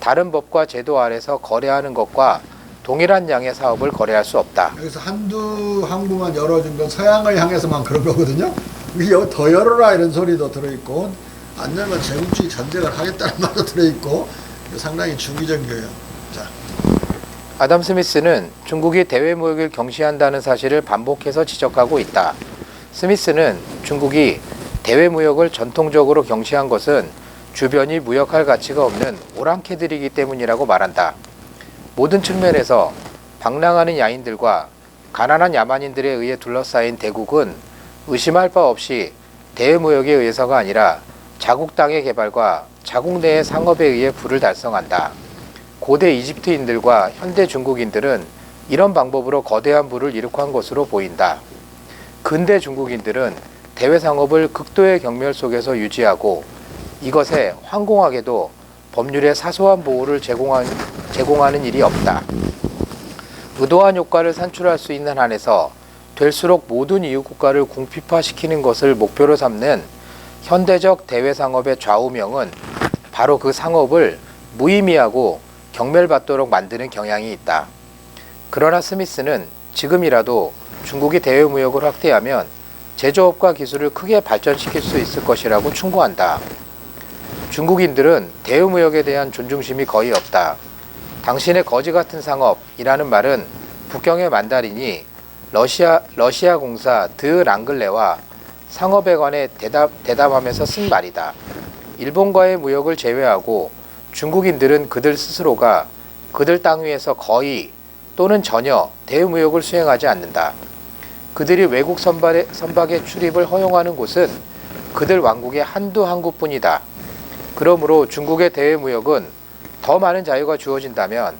다른 법과 제도 아래서 거래하는 것과 동일한 양의 사업을 거래할 수 없다. 여기서 한두 항구만 열어준 건 서양을 향해서만 그런 거거든요. 이게 더 열어라 이런 소리도 들어있고, 안 열면 제국주의 전쟁을 하겠다는 말도 들어있고, 상당히 주기적이에요. 자, 아담 스미스는 중국이 대외무역을 경시한다는 사실을 반복해서 지적하고 있다. 스미스는 중국이 대외무역을 전통적으로 경시한 것은 주변이 무역할 가치가 없는 오랑캐들이기 때문이라고 말한다. 모든 측면에서 방랑하는 야인들과 가난한 야만인들에 의해 둘러싸인 대국은 의심할 바 없이 대외무역에 의해서가 아니라 자국 땅의 개발과 자국 내의 상업에 의해 부를 달성한다. 고대 이집트인들과 현대 중국인들은 이런 방법으로 거대한 부를 이룩한 것으로 보인다. 근대 중국인들은 대외 상업을 극도의 경멸 속에서 유지하고 이것에 황공하게도 법률의 사소한 보호를 제공하는 일이 없다. 의도한 효과를 산출할 수 있는 한에서 될수록 모든 이웃 국가를 궁핍화시키는 것을 목표로 삼는 현대적 대외 상업의 좌우명은 바로 그 상업을 무의미하고 경멸받도록 만드는 경향이 있다. 그러나 스미스는 지금이라도 중국이 대외 무역을 확대하면 제조업과 기술을 크게 발전시킬 수 있을 것이라고 충고한다. 중국인들은 대외 무역에 대한 존중심이 거의 없다. 당신의 거지 같은 상업이라는 말은 북경의 만다린이 러시아 공사 드 랑글레와 상업에 관해 대담하면서 쓴 말이다. 일본과의 무역을 제외하고 중국인들은 그들 스스로가 그들 땅 위에서 거의 또는 전혀 대외무역을 수행하지 않는다. 그들이 외국 선박의 출입을 허용하는 곳은 그들 왕국의 한두 항구뿐이다. 그러므로 중국의 대외무역은 더 많은 자유가 주어진다면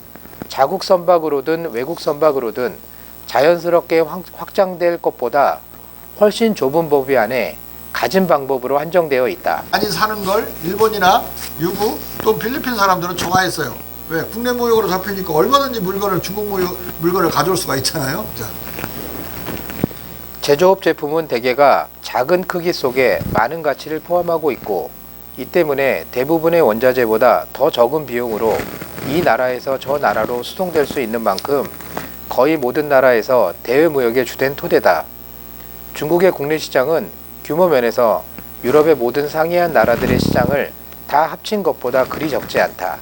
자국 선박으로든 외국 선박으로든 자연스럽게 확장될 것보다 훨씬 좁은 범위 안에 가진 방법으로 한정되어 있다. 많이 사는 걸 일본이나 유부 또 필리핀 사람들은 좋아했어요. 왜? 국내 무역으로 잡히니까 얼마든지 중국 물건을 가져올 수가 있잖아요. 자. 제조업 제품은 대개가 작은 크기 속에 많은 가치를 포함하고 있고 이 때문에 대부분의 원자재보다 더 적은 비용으로 이 나라에서 저 나라로 수송될 수 있는 만큼 거의 모든 나라에서 대외무역의 주된 토대다. 중국의 국내 시장은 규모 면에서 유럽의 모든 상이한 나라들의 시장을 다 합친 것보다 그리 적지 않다.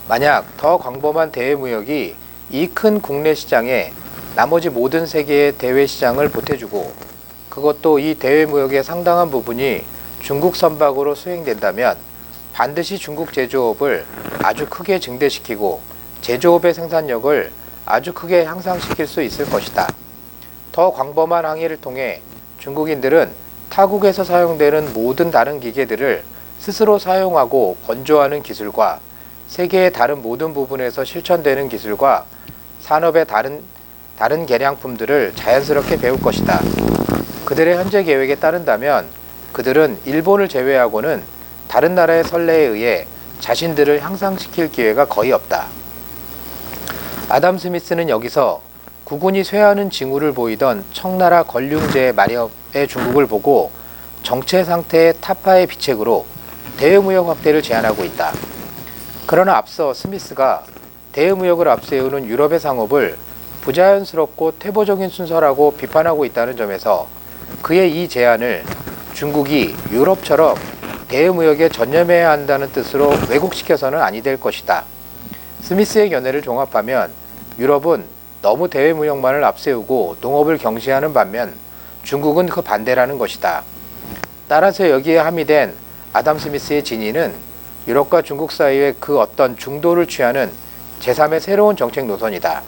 만약 더 광범한 대외무역이 이 큰 국내 시장에 나머지 모든 세계의 대외 시장을 보태주고 그것도 이 대외무역의 상당한 부분이 중국 선박으로 수행된다면 반드시 중국 제조업을 아주 크게 증대시키고 제조업의 생산력을 아주 크게 향상시킬 수 있을 것이다. 더 광범한 항해를 통해 중국인들은 타국에서 사용되는 모든 다른 기계들을 스스로 사용하고 건조하는 기술과 세계의 다른 모든 부분에서 실천되는 기술과 산업의 다른 개량품들을 자연스럽게 배울 것이다. 그들의 현재 계획에 따른다면 그들은 일본을 제외하고는 다른 나라의 선례에 의해 자신들을 향상시킬 기회가 거의 없다. 아담 스미스는 여기서 국군이 쇠하는 징후를 보이던 청나라 권륭제 마렵의 중국을 보고 정체 상태의 타파의 비책으로 대외무역 확대를 제안하고 있다. 그러나 앞서 스미스가 대외무역을 앞세우는 유럽의 상업을 부자연스럽고 퇴보적인 순서라고 비판하고 있다는 점에서 그의 이 제안을 중국이 유럽처럼 대외무역에 전념해야 한다는 뜻으로 왜곡시켜서는 아니 될 것이다. 스미스의 견해를 종합하면 유럽은 너무 대외무역만을 앞세우고 농업을 경시하는 반면 중국은 그 반대라는 것이다. 따라서 여기에 함의된 아담 스미스의 진위는 유럽과 중국 사이의 그 어떤 중도를 취하는 제3의 새로운 정책 노선이다.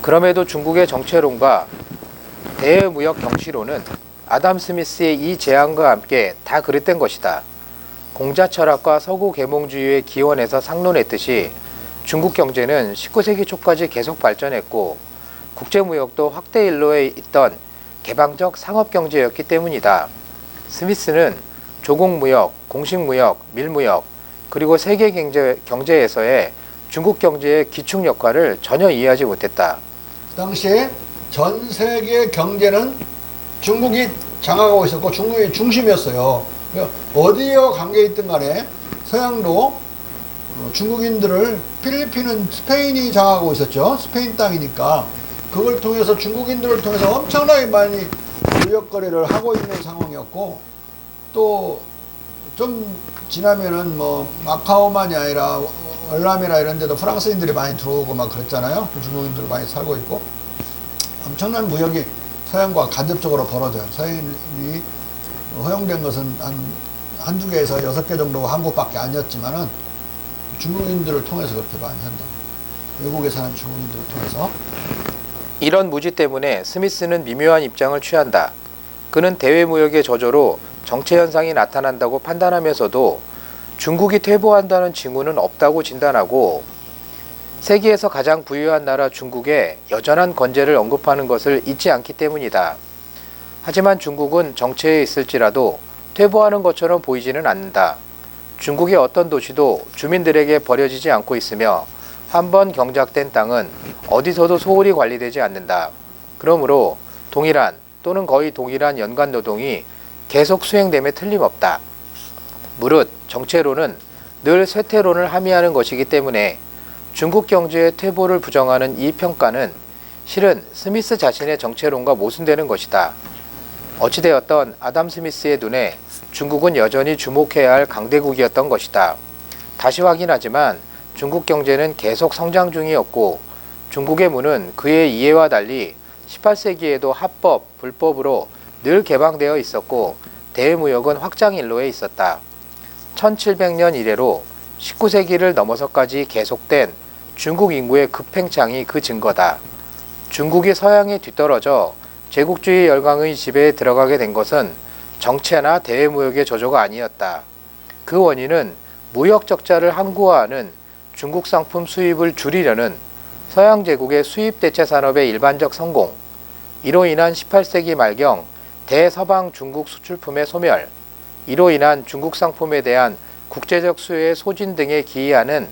그럼에도 중국의 정체론과 대외무역 경시론은 아담 스미스의 이 제안과 함께 다 그릇된 것이다. 공자 철학과 서구 계몽주의의 기원에서 상론했듯이 중국 경제는 19세기 초까지 계속 발전했고 국제무역도 확대 일로에 있던 개방적 상업경제였기 때문이다. 스미스는 조공무역, 공식무역, 밀무역, 그리고 세계 경제에서의 중국 경제의 기축 역할을 전혀 이해하지 못했다. 당시에 전 세계 경제는 중국이 장악하고 있었고 중국이 중심이었어요. 그러니까 어디에 관계 있든 간에 서양도 중국인들을 필리핀은 스페인이 장악하고 있었죠. 스페인 땅이니까 그걸 통해서 중국인들을 통해서 엄청나게 많이 무역 거래를 하고 있는 상황이었고 또 좀 지나면은 뭐 마카오만이 아니라 월남이나 이런 데도 프랑스인들이 많이 들어오고 막 그랬잖아요. 중국인들이 많이 살고 있고 엄청난 무역이 서양과 간접적으로 벌어져요. 서양이 허용된 것은 한두 개에서 6개 정도가 한국밖에 아니었지만은 중국인들을 통해서 그렇게 많이 한다. 외국에 사는 중국인들을 통해서. 이런 무지 때문에 스미스는 미묘한 입장을 취한다. 그는 대외무역의 저조로 정체현상이 나타난다고 판단하면서도 중국이 퇴보한다는 징후는 없다고 진단하고 세계에서 가장 부유한 나라 중국의 여전한 건재를 언급하는 것을 잊지 않기 때문이다. 하지만 중국은 정체에 있을지라도 퇴보하는 것처럼 보이지는 않는다. 중국의 어떤 도시도 주민들에게 버려지지 않고 있으며 한번 경작된 땅은 어디서도 소홀히 관리되지 않는다. 그러므로 동일한 또는 거의 동일한 연간 노동이 계속 수행됨에 틀림없다. 무릇 정체론은 늘 쇠퇴론을 함의하는 것이기 때문에 중국 경제의 퇴보를 부정하는 이 평가는 실은 스미스 자신의 정체론과 모순되는 것이다. 어찌되었던 아담 스미스의 눈에 중국은 여전히 주목해야 할 강대국이었던 것이다. 다시 확인하지만 중국 경제는 계속 성장 중이었고 중국의 문은 그의 이해와 달리 18세기에도 합법, 불법으로 늘 개방되어 있었고 대외무역은 확장 일로에 있었다. 1700년 이래로 19세기를 넘어서까지 계속된 중국 인구의 급팽창이 그 증거다. 중국이 서양에 뒤떨어져 제국주의 열강의 지배에 들어가게 된 것은 정체나 대외무역의 저조가 아니었다. 그 원인은 무역 적자를 항구화하는 중국 상품 수입을 줄이려는 서양 제국의 수입 대체 산업의 일반적 성공, 이로 인한 18세기 말경 대서방 중국 수출품의 소멸, 이로 인한 중국 상품에 대한 국제적 수요의 소진 등에 기인하는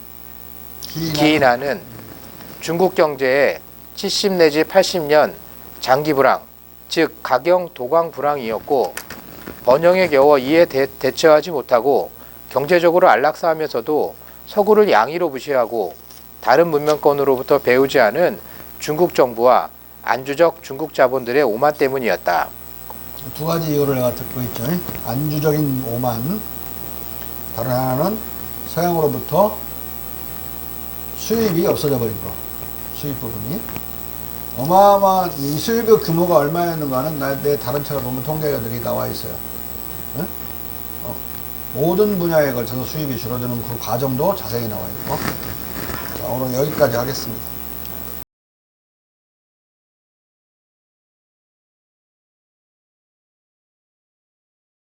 중국 경제의 70 내지 80년 장기 불황, 즉 가경 도강 불황이었고, 번영에 겨워 이에 대처하지 못하고 경제적으로 안락사하면서도 서구를 양의로 무시하고 다른 문명권으로부터 배우지 않은 중국 정부와 안주적 중국 자본들의 오만 때문이었다. 두 가지 이유를 내가 듣고 있죠. 안주적인 오만, 다른 하나는 서양으로부터 수입이 없어져 버린 거. 수입 부분이 어마어마한 이 수입의 규모가 얼마였는가는 내 다른 책을 보면 통계들이 나와 있어요. 모든 분야에 걸쳐서 수입이 줄어드는 그 과정도 자세히 나와 있고. 자, 오늘 여기까지 하겠습니다.